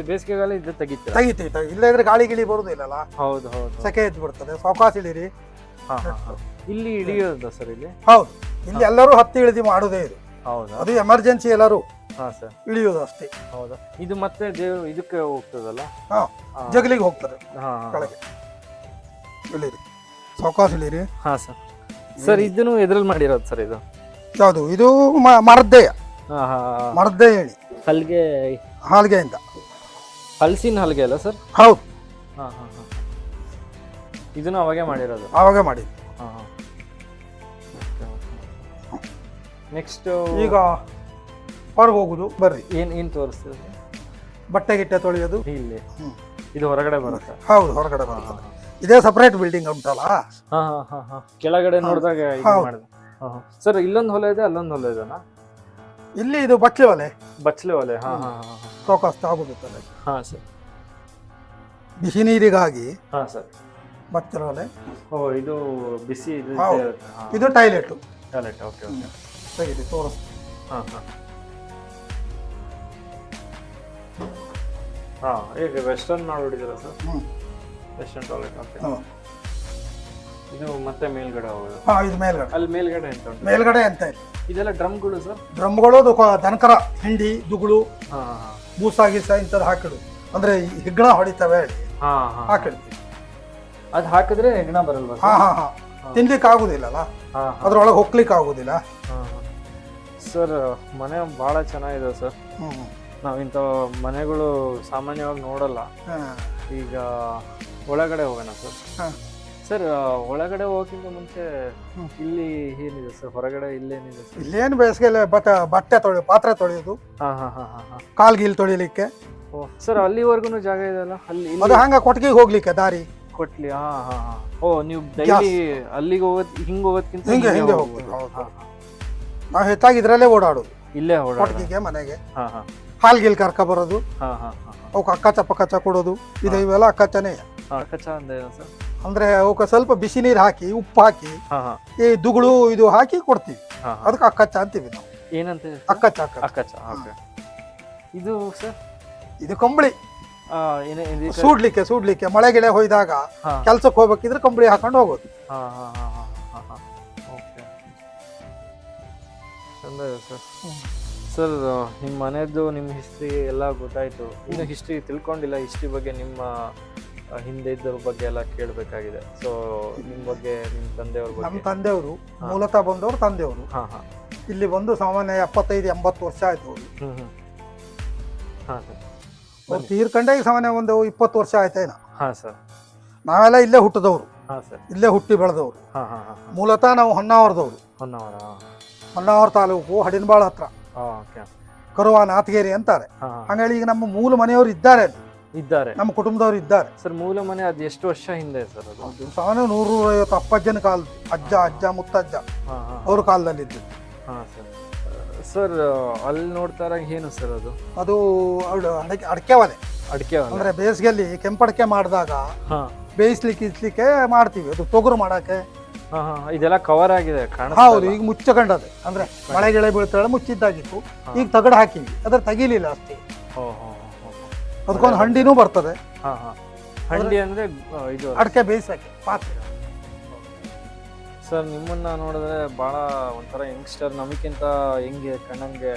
ಬೇಸಿಗೆಗಾಲ ಇದು ತೆಗಿತೀರಾ? ತೆಗಿತೀವಿ. ಇಲ್ಲ ಇದ್ರೆ ಗಾಳಿ ಗಿಳಿ ಬರುದಿಲ್ಲಲ್ಲ, ಹೌದು ಹೌದು. ಸೆಕೆ ಎದ್ದು ಬಿಡ್ತದೆ. ಸಾವಕಾಶ ಇಳಿರಿ. ಹಾಂ ಹಾಂ ಹಾಂ ಇಲ್ಲಿ ಇಳಿಯೋದ ಸರ್? ಇಲ್ಲಿ ಹೌದು, ಇಲ್ಲಿ ಎಲ್ಲರೂ ಹತ್ತಿ ಇಳಿದಿ ಮಾಡೋದೇ ಇದು. ಹೌದಾ? ಅದು ಎಮರ್ಜೆನ್ಸಿ ಎಲ್ಲರೂ ಹಾಂ ಸರ್ ಇಳಿಯೋದು ಅಷ್ಟೇ. ಹೌದಾ? ಇದು ಮತ್ತೆ ಇದಕ್ಕೆ ಹೋಗ್ತದಲ್ಲ? ಹಾ ಜಗಲಿಗೆ ಹೋಗ್ತಾರೆ ಹಾಂ ಹಾಂ ಕೆಳಗೆ. ಇಳಿರಿ, ಸಾವಕಾಶ ಇಳಿರಿ. ಹಾಂ ಸರ್. ಸರ್ ಇದನ್ನು ಎದ್ರಲ್ಲಿ ಮಾಡಿರೋದು ಸರ್? ಇದು ಯಾವುದು? ಇದು ಮರದ್ದೇ. ಹಾಂ ಹಾಂ ಮರದ್ದೇ ಹೇಳಿ ಹಲ್ಗೆ, ಹಾಲ್ಗೆಯಿಂದ. ಹಲಸಿನ ಹಲ್ಗೆ ಅಲ್ಲ ಸರ್? ಹೌದು. ಹಾಂ ಹಾಂ ಹಾಂ ಇದನ್ನು ಅವಾಗೆ ಮಾಡಿರೋದು? ಆವಾಗ ಮಾಡಿ. ಹಾಂ ಹಾಂ ನೆಕ್ಸ್ಟ್ ಈಗ ಹೊರಗೆ ಹೋಗುದು. ಬರ್ರಿ, ಏನು ತೋರಿಸ್ತದೆ? ಬಟ್ಟೆ ಗಿಟ್ಟೆ ತೊಳೆಯೋದು ಇಲ್ಲಿ. ಇದು ಹೊರಗಡೆ ಬರುತ್ತೆ? ಹೌದು, ಹೊರಗಡೆ ಬರ್ತದೆ. ಇದೇ ಸಪರೇಟ್ ಬಿಲ್ಡಿಂಗ್ ಉಂಟಲ್ಲ. ಹಾಂ ಹಾಂ ಹಾಂ ಹಾಂ ಕೆಳಗಡೆ ನೋಡಿದಾಗ ಇದು ಹೌದು. ಮಾಡಿದೆ. ಹಾಂ ಹಾಂ ಸರ್ ಇಲ್ಲೊಂದು ಹೊಲ ಇದೆ, ಅಲ್ಲೊಂದು ಹೊಲ ಇದೆನಾ? ಇಲ್ಲಿ ಇದು ಬಚ್ಚಲೆ ಒಲೆ, ಬಚ್ಚಲೆ ಒಲೆ. ಹಾಂ ಹಾಂ ಹಾಂ ಹಾಂ ಸಾವಕಾಶ ಆಗುತ್ತದೆ. ಹಾಂ ಸರ್. ಬಿಸಿ ನೀರಿಗಾಗಿ ಹಾಂ ಸರ್. ಬಚ್ಚಲೆ ಒಲೆ. ಓ ಇದು ಬಿಸಿ ಇದು ಹೌದು. ಇರುತ್ತೆ. ಹಾಂ ಇದು ಟಾಯ್ಲೆಟ್. ಟಾಯ್ಲೆಟ್. Okay okay. ತೆಗೀರಿ ತೋರಿಸ್. ಹಾಂ ಹಾಂ ಹಾಂ ಈಗ ವೆಸ್ಟರ್ನ್ ಮಾಡಿಬಿಟ್ಟಿದ್ದೀರಾ ಸರ್? Western toilet. ಓಕೆ. ಇದು ಮತ್ತೆ ಮೇಲ್ಗಡೆ ಹೋಗೋದು? ಹಾ ಇದು ಮೇಲ್ಗಡೆ. ಅಲ್ಲಿ ಮೇಲ್ಗಡೆ ಎಂತ ಉಂಟು? ಮೇಲ್ಗಡೆ ಅಂತ ಇಲ್ಲ. ಇದೆಲ್ಲ ಡ್ರಮ್ಗಳು ಸರ್? ಡ್ರಮ್ಗಳು ದನಕರ ಹಿಂಡಿ ದುಗುಳು ಹಾಂ ಹಾಂ ಬೂಸ ಗೀಸ ಇಂಥದ್ದು ಹಾಕಿಡು. ಅಂದ್ರೆ ಈ ಹೆಗ್ಗಣ ಹೊಡಿತವೆ ಹೇಳಿ ಹಾಂ ಹಾಂ ಹಾಕಿಡ್ತೀವಿ. ಅದು ಹಾಕಿದ್ರೆ ಹೆಗ್ಣ ಬರಲ್ವಾ? ಹಾ ಹಾ ಹಾ ತಿನ್ಲಿಕ್ಕೆ ಆಗುದಿಲ್ಲಲ್ಲ, ಹಾಂ ಅದ್ರೊಳಗೆ ಹೋಗ್ಲಿಕ್ಕೆ ಆಗುದಿಲ್ಲ. ಹಾಂ ಹಾಂ ಸರ್ ಮನೆ ಭಾಳ ಚೆನ್ನಾಗಿದೆ ಸರ್. ನಾವಿಂಥ ಮನೆಗಳು ಸಾಮಾನ್ಯವಾಗಿ ನೋಡಲ್ಲ. ಈಗ ಒಳಗಡೆ ಹೋಗೋಣ ಸರ್. ಸರ್ ಒಳಗಡೆ ಹೋಗೋಕ್ಕಿಂತ ಮುಂಚೆ ಇಲ್ಲಿ ಏನಿದೆ ಸರ್? ಹೊರಗಡೆ ಇಲ್ಲೇನಿದೆ ಸರ್? ಇಲ್ಲೇನು ಬೇಸಿಗೆಲ್ಲ ಬಟ್ಟೆ ತೊಳೆಯೋದು, ಪಾತ್ರೆ ತೊಳೆಯೋದು, ಹಾಂ ಹಾಂ ಹಾಂ ಹಾಂ ಹಾಂ ಕಾಲ್ಗೀಲ್ ತೊಳಿಲಿಕ್ಕೆ. ಓ ಸರ್ ಅಲ್ಲಿವರೆಗೂ ಜಾಗ ಇದೆಯಲ್ಲ? ಅಲ್ಲಿ ಅದು ಹಂಗ ಕೊಟ್ಟಿಗೆ ಹೋಗ್ಲಿಕ್ಕೆ ದಾರಿ ಕೊಟ್ಲಿ. ಹಾಂ ಹಾಂ ಹಾಂ ಓ ನೀವು ಡೈಲಿ ಅಲ್ಲಿಗೆ ಹೋಗೋದು ಹಿಂಗೆ ಹೋಗೋದ್ಕಿಂತ ಹಿಂಗೆ ಹೋಗ್ತೀವಿ. ನಾವು ಹೆಚ್ಚಾಗಿ ಇದ್ರಲ್ಲೇ ಓಡಾಡೋದು, ಇಲ್ಲೇ ಓಡಾಡೋದು. ಕೊಟ್ಟಿಗೆಗೆ ಮನೆಗೆ ಹಾಂ ಹಾಂ ಹಾಲ್ಗೀಲ್ ಕರ್ಕ ಬರೋದು, ಹಾಂ ಹಾಂ ಹಾಂ ಅವಕ್ಕೆ ಅಕ್ಕಚ ಪಕ್ಕಚ ಕೊಡೋದು. ಇವೆಲ್ಲ ಅಕ್ಕಚನೇ. ಕಚ್ಚಾ ಅಂದ ಸರ್? ಅಂದ್ರೆ ಅವಕ್ಕೆ ಸ್ವಲ್ಪ ಬಿಸಿ ನೀರು ಹಾಕಿ ಉಪ್ಪು ಹಾಕಿ ಹಾಂ ಹಾಂ ಈ ದುಗುಳು ಇದು ಹಾಕಿ ಕೊಡ್ತೀವಿ. ಹಾಂ ಅದಕ್ಕೆ ಅಕ್ಕಚ್ಚ ಅಂತೀವಿ ನಾವು. ಏನಂತ? ಅಕ್ಕಚ್ಚ. ಅಕ್ಕಚ್ಚ. ಓಕೆ. ಇದು ಸರ್ ಇದು ಕಂಬಳಿ ಇದು ಸೂಡ್ಲಿಕ್ಕೆ ಮಳೆ ಗಿಳೆ ಹೋಯ್ದಾಗ ಹಾಂ ಕೆಲ್ಸಕ್ಕೆ ಹೋಗ್ಬೇಕಿದ್ರೆ ಕಂಬಳಿ ಹಾಕೊಂಡು ಹೋಗೋದು. ಹಾಂ ಹಾಂ ಹಾಂ ಹಾಂ ಹಾಂ ಹಾಂ ಓಕೆ. ಚಂದ ಇದೆ ಸರ್. ಸರ್ ನಿಮ್ಮ ಮನೆಯದ್ದು ನಿಮ್ಮ ಹಿಸ್ಟ್ರಿ ಎಲ್ಲ ಗೊತ್ತಾಯ್ತು, ಇನ್ನು ಹಿಸ್ಟ್ರಿ ತಿಳ್ಕೊಂಡಿಲ್ಲ. ಹಿಸ್ಟ್ರಿ ಬಗ್ಗೆ ನಿಮ್ಮ ಹಿಂದೆ ಇದ್ದವ್ರ ಬಗ್ಗೆ ಎಲ್ಲ ಕೇಳಬೇಕಾಗಿದೆ. ಸೊ ನಿಮ್ಮ ಬಗ್ಗೆ ನಿಮ್ಮ ತಂದೆಯವ್ರ ನಮ್ಮ ಬಗ್ಗೆ. ತಂದೆಯವರು ಮೂಲತಃ ಬಂದವರು ತಂದೆಯವರು ಹಾಂ ಹಾಂ ಇಲ್ಲಿ ಬಂದು ಸಾಮಾನ್ಯ 75-80 ವರ್ಷ ಆಯ್ತು ಅವರು. ಹಾಂ ಸರ್. ಅವ್ರು ತೀರ್ಕೊಂಡೆ ಈಗ ಸಾಮಾನ್ಯ ಒಂದು 20 ವರ್ಷ ಆಯ್ತೇನ. ಹಾಂ ಸರ್. ನಾವೆಲ್ಲ ಇಲ್ಲೇ ಹುಟ್ಟಿದವರು, ಹಾಂ ಸರ್. ಇಲ್ಲೇ ಹುಟ್ಟಿ ಬೆಳೆದವರು. ಹಾಂ ಹಾಂ ಹಾಂ. ಮೂಲತಃ ನಾವು ಹೊನ್ನಾವರದವರು. ಹೊನ್ನಾವರ. ಹೊನ್ನಾವರ ತಾಲೂಕು ಹಡಿನಬಾಳ ಹತ್ರ, ಓಕೆ. ಕರುವ ನಾಥಗೇರಿ ಅಂತಾರೆ. ಹಾಂ ಹಂಗಾಗಿ ಈಗ ನಮ್ಮ ಮೂಲ ಮನೆಯವರು ಇದ್ದಾರೆ ಅಲ್ಲಿ, ಇದ್ದಾರೆ, ನಮ್ಮ ಕುಟುಂಬದವರು ಇದ್ದಾರೆ. ಸರ್ ಮೂಲ ಮನೆ ಅದು ಎಷ್ಟು ವರ್ಷ ಹಿಂದೆ ಸರ್ ಅದು? ಅದು ಸಾಮಾನ್ಯ 150 ಅಪ್ಪಜ್ಜನ ಕಾಲದ ಅಜ್ಜ ಮುತ್ತಜ್ಜ ಹಾಂ ಹಾಂ ಅವ್ರ ಕಾಲದಲ್ಲಿ ಇದ್ದು. ಹಾಂ ಸರ್. ಸರ್ ಅಲ್ಲಿ ನೋಡ್ತಾರ ಏನು ಸರ್ ಅದು? ಅದು ಅಡಕೆ ಒಲೆ, ಅಡಿಕೆ ಅಂದ್ರೆ ಬೇಸಿಗೆಯಲ್ಲಿ ಕೆಂಪಡಿಕೆ ಮಾಡಿದಾಗ ಹಾಂ ಬೇಯಿಸ್ಲಿಕ್ಕೆ ಮಾಡ್ತೀವಿ. ಅದು ತೊಗರು ಮಾಡಕ್ಕೆ. ಹಾಂ ಹಾಂ. ಇದೆಲ್ಲ ಕವರ್ ಆಗಿದೆ ಹೌದು, ಈಗ ಮುಚ್ಚಕೊಂಡದೆ ಅಂದ್ರೆ ಮಳೆ ಗಿಳೆ ಬೀಳ್ತಾಳೆ ಮುಚ್ಚಿದ್ದಾಗಿತ್ತು. ಈಗ ತಗಡು ಹಾಕಿವಿ, ಅದ್ರ ತೆಗಿಲಿಲ್ಲ ಅಷ್ಟೇ. ಓ ಹೋ. ಅದಕ್ಕೊಂದು ಹಂಡಿನೂ ಬರ್ತದೆ. ಹಾಂ ಹಾಂ. ಹಂಡಿ ಅಂದ್ರೆ ಇದು ಅಡಕೆ ಬೇಯಿಸಕ್ಕೆ ಪಾತ್ರೆ. ಸರ್ ನಿಮ್ಮನ್ನ ನೋಡಿದ್ರೆ ಬಹಳ ಒಂಥರ ಯಂಗ್ಸ್ಟರ್, ನಮಗಿಂತ ಹೆಂಗೆ ಕಣ್ಣಂಗೆ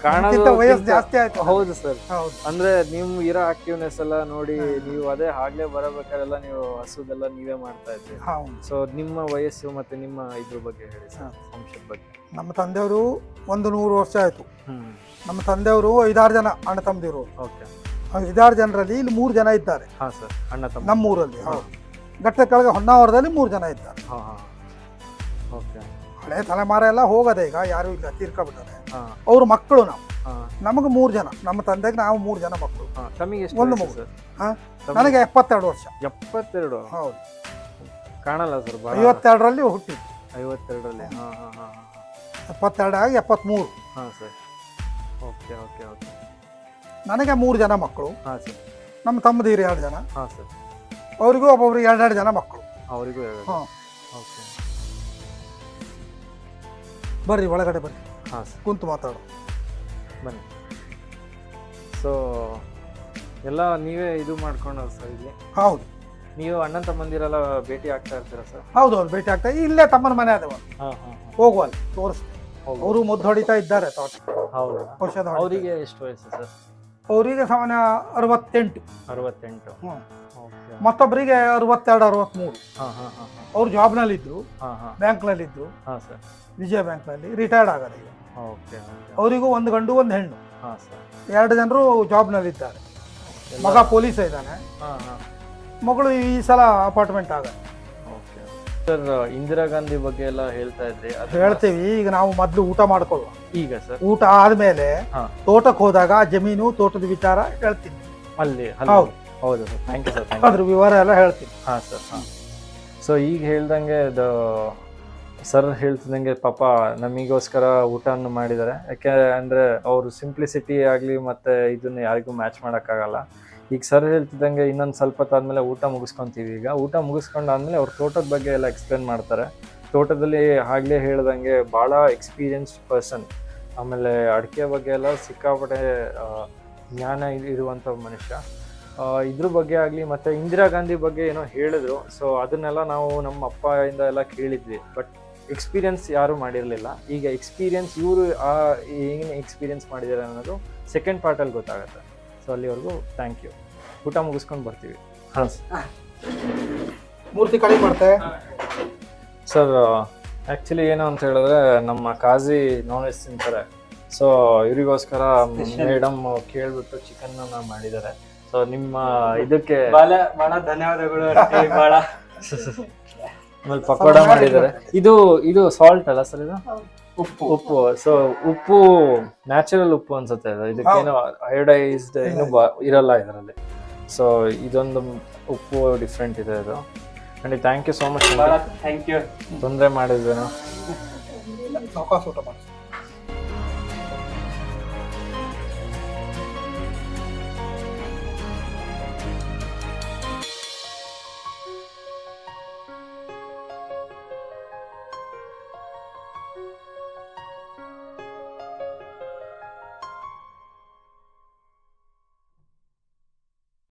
ಕಾಣೋದು ವಯಸ್ಸು ಜಾಸ್ತಿ ಆಯ್ತು. ಹೌದು ಸರ್. ಹೌದು, ಅಂದ್ರೆ ನೀವು ಇರೋ ಆಕ್ಟಿವ್ನೆಸ್ ಎಲ್ಲ ನೋಡಿ ನೀವು ಅದೇ ಆಗ್ಲೇ ಬರಬೇಕಾರೆಲ್ಲ ನೀವು ಹಸುದೆಲ್ಲ ನೀವೇ ಮಾಡ್ತಾ ಇದ್ರಿ. ಹೌದು. ಸೊ ನಿಮ್ಮ ವಯಸ್ಸು ಮತ್ತೆ ನಿಮ್ಮ ಇದ್ರ ಬಗ್ಗೆ ಹೇಳಿ ಸರ್, ವಂಶದ ಬಗ್ಗೆ. ನಮ್ಮ ತಂದೆಯವರು 100 ವರ್ಷ ಆಯ್ತು. ಹ್ಮ್. ನಮ್ಮ ತಂದೆಯವರು 5-6 ಜನ ಅಣ್ಣ ತಮ್ಮದಿರು. ಓಕೆ. 5-6 ಜನರಲ್ಲಿ ಇಲ್ಲಿ 3 ಜನ ಇದ್ದಾರೆ ಹಾಂ ಸರ್. ಅಣ್ಣ ತಮ್ಮ ನಮ್ಮೂರಲ್ಲಿ. ಹೌದು. ಘಟ್ಟ ಕೆಳಗೆ ಹೊನ್ನಾವರದಲ್ಲಿ 3 ಜನ ಇದ್ದಾರೆ. ಹಾಂ ಹಾಂ. ಓಕೆ. ಹಳೆ ತಲೆಮಾರ ಎಲ್ಲ ಹೋಗದೆ, ಈಗ ಯಾರು ಇಲ್ಲ, ತೀರ್ಕೊಬಿಟ್ಟಾರೆ. ಹಾಂ ಅವ್ರ ಮಕ್ಕಳು ನಾವು. ಹಾಂ ನಮಗೆ 3 ಜನ, ನಮ್ಮ ತಂದೆಗೆ ನಾವು 3 ಜನ ಮಕ್ಕಳು. ಹಾಂ. ತಮಗೆ ಎಷ್ಟು ಒಂದು ವಯಸ್ಸು ಮಗು. ಸರ್? ಹಾಂ, ನನಗೆ 72 ವರ್ಷ. 72? ಹೌದು, ಕಾಣಲ್ಲ ಸರ್. 52ರಲ್ಲಿ ಹುಟ್ಟಿದ್ದು. 52ರಲ್ಲಿ. ಹಾಂ ಹಾಂ ಹಾಂ ಹಾಂ. 72 ಆಗಿ 73. ಹಾಂ ಸರ್. Okay okay okay. ನನಗೆ 3 ಜನ ಮಕ್ಕಳು. ಹಾಂ ಸರ್. ನಮ್ಮ ತಮ್ಮದಿರು 2 ಜನ. ಹಾಂ ಸರ್. ಅವರಿಗೂ ಒಬ್ಬೊಬ್ರಿಗೆ 2 ಜನ ಮಕ್ಕಳು. ಅವರಿಗೂ ಹೇಳಿ. ಹಾಂ, ಓಕೆ. ಬರ್ರಿ ಒಳಗಡೆ ಬರ್ರಿ, ಹಾಂ ಸರ್. ಕುಂತು ಮಾತಾಡು. ಬನ್ನಿ. ಸೊ ಎಲ್ಲ ನೀವೇ ಇದು ಮಾಡ್ಕೊಂಡು ಸರ್ ಇಲ್ಲಿ? ಹೌದು. ನೀವು ಅಣ್ಣನ ತಮ್ಮಂದಿರೆಲ್ಲ ಭೇಟಿ ಆಗ್ತಾ ಇರ್ತೀರಾ ಸರ್? ಹೌದು, ಅವ್ರು ಭೇಟಿ ಆಗ್ತಾ ಇಲ್ಲೇ ತಮ್ಮನ ಮನೆ ಅದಾವ. ಹಾಂ ಹಾಂ. ಹೋಗುವ ಅಲ್ಲಿ ತೋರಿಸ್ತೀನಿ. ಅವರು ಮುದ್ದು ಹೊಡಿತಾ ಇದ್ದಾರೆ ತೋಟ. ಹೌದು. ಔಷಧ ಅವರಿಗೆ ಎಷ್ಟು ವಯಸ್ಸು ಸರ್? ಅವರಿಗೆ ಸಾಮಾನ್ಯ 68. 68. ಹ್ಞೂ. ಓಕೆ. ಮತ್ತೊಬ್ಬರಿಗೆ 62-63. ಹಾಂ ಹಾಂ ಹಾಂ ಹಾಂ. ಅವ್ರು ಜಾಬ್ನಲ್ಲಿ ಇದ್ರು, ಹಾಂ ಹಾಂ ಬ್ಯಾಂಕ್ನಲ್ಲಿ ಇದ್ರು. ಹಾಂ ಸರ್. ವಿಜಯ ಬ್ಯಾಂಕ್ನಲ್ಲಿ ರಿಟೈರ್ಡ್ ಆಗದ ಈಗ. Okay okay. ಅವರಿಗೂ 1 ಗಂಡು 1 ಹೆಣ್ಣು. ಹಾಂ ಸರ್. 2 ಜನರು ಜಾಬ್ನಲ್ಲಿ ಇದ್ದಾರೆ. ಮಗ ಪೊಲೀಸ್ ಇದ್ದಾನೆ, ಹಾಂ ಹಾಂ. ಮಗಳು ಈ ಸಲ ಅಪಾರ್ಟ್ಮೆಂಟ್ ಆಗ. Okay sir. ಇಂದಿರಾ ಗಾಂಧಿ ಬಗ್ಗೆ ಎಲ್ಲ ಹೇಳ್ತಾ ಇದ್ರಿ, ಅದು ಹೇಳ್ತೀವಿ. ಈಗ ನಾವು ಮೊದಲು ಊಟ ಮಾಡ್ಕೊಳ್ಳುವ. ಈಗ ಸರ್ ಊಟ ಆದ್ಮೇಲೆ ಹಾ. ತೋಟಕ್ಕೆ ಹೋದಾಗ ಜಮೀನು ತೋಟದ ವಿಚಾರ ಹೇಳ್ತೀನಿ. ಅಲ್ಲಿ ಹೌದು. ಹೌದು sir. Thank you sir. Thank you. ಅದ್ರ ವಿವರ ಎಲ್ಲ ಹೇಳ್ತೀನಿ. ಹಾಂ ಸರ್. ಹಾಂ. ಸೊ ಈಗ ಹೇಳ್ದಂಗೆ ಅದು ಸರ್ ಹೇಳ್ತಿದ್ದಂಗೆ ಪಾಪ ನಮಗೋಸ್ಕರ ಊಟವನ್ನು ಮಾಡಿದ್ದಾರೆ. ಯಾಕೆ ಅಂದರೆ ಅವರು ಸಿಂಪ್ಲಿಸಿಟಿ ಆಗಲಿ ಮತ್ತು ಇದನ್ನು ಯಾರಿಗೂ ಮ್ಯಾಚ್ ಮಾಡೋಕ್ಕಾಗಲ್ಲ. ಈಗ ಸರ್ ಹೇಳ್ತಿದ್ದಂಗೆ ಇನ್ನೊಂದು ಸ್ವಲ್ಪ ಹೊತ್ತಾದ್ಮೇಲೆ ಊಟ ಮುಗಿಸ್ಕೊತೀವಿ. ಈಗ ಊಟ ಮುಗಿಸ್ಕೊಂಡಾದ್ಮೇಲೆ ಅವ್ರ ತೋಟದ ಬಗ್ಗೆ ಎಲ್ಲ ಎಕ್ಸ್ಪ್ಲೇನ್ ಮಾಡ್ತಾರೆ. ತೋಟದಲ್ಲಿ ಆಗಲೇ ಹೇಳ್ದಂಗೆ ಭಾಳ ಎಕ್ಸ್ಪೀರಿಯನ್ಸ್ಡ್ ಪರ್ಸನ್. ಆಮೇಲೆ ಅಡಿಕೆ ಬಗ್ಗೆ ಎಲ್ಲ ಸಿಕ್ಕಾಪಟ್ಟೆ ಜ್ಞಾನ ಇರುವಂಥ ಮನುಷ್ಯ. ಇದ್ರ ಬಗ್ಗೆ ಆಗಲಿ ಮತ್ತು ಇಂದಿರಾ ಗಾಂಧಿ ಬಗ್ಗೆ ಏನೋ ಹೇಳಿದ್ರು. ಸೊ ಅದನ್ನೆಲ್ಲ ನಾವು ನಮ್ಮ ಅಪ್ಪಯಿಂದ ಎಲ್ಲ ಕೇಳಿದ್ವಿ, ಬಟ್ ಎಕ್ಸ್ಪೀರಿಯನ್ಸ್ ಯಾರೂ ಮಾಡಿರಲಿಲ್ಲ. ಈಗ ಎಕ್ಸ್ಪೀರಿಯನ್ಸ್ ಇವರು ಏನು ಎಕ್ಸ್ಪೀರಿಯನ್ಸ್ ಮಾಡಿದ್ದಾರೆ ಅನ್ನೋದು ಸೆಕೆಂಡ್ ಪಾರ್ಟಲ್ಲಿ ಗೊತ್ತಾಗುತ್ತೆ. ಸೊ ಅಲ್ಲಿವರೆಗೂ ಥ್ಯಾಂಕ್ ಯು. ಊಟ ಮುಗಿಸ್ಕೊಂಡು ಬರ್ತೀವಿ. ಹಾಂ ಮೂರ್ತಿ ಕಡಿಮೆ ಮಾಡ್ತೆ ಸರ್. ಆ್ಯಕ್ಚುಲಿ ಏನು ಅಂತ ಹೇಳಿದ್ರೆ ನಮ್ಮ ಕಾಜಿ ನಾನ್ ವೆಜ್ ತಿಂತಾರೆ. ಸೊ ಇವರಿಗೋಸ್ಕರ ಮೇಡಮ್ ಕೇಳ್ಬಿಟ್ಟು ಚಿಕನ್ನ ಮಾಡಿದ್ದಾರೆ. ಸೊ ನಿಮ್ಮ ಇದಕ್ಕೆ ಬಹಳ ಧನ್ಯವಾದಗಳು. ಬಹಳ ಆಮೇಲೆ ಪಕೋಡ ಮಾಡಿದ್ದಾರೆ. ಇದು ಸಾಲ್ಟ್ ಅಲ್ಲ ಸರ್? ಇದು ಉಪ್ಪು. ಸೊ ಉಪ್ಪು ನ್ಯಾಚುರಲ್ ಉಪ್ಪು ಅನ್ಸುತ್ತೆ. ಇದಕ್ಕೇನು ಅಯೋಡೈಸ್ಡ್ ಏನು ಇರಲ್ಲ ಇದರಲ್ಲಿ. ಸೊ ಇದೊಂದು ಉಪ್ಪು ಡಿಫ್ರೆಂಟ್ ಇದೆ ಇದು. Thank you so much. Thank you. ತೊಂದರೆ ಮಾಡಿದ್ದೇನೆ. ಸಾವಕಾಶ ಊಟ ಮಾಡಿ.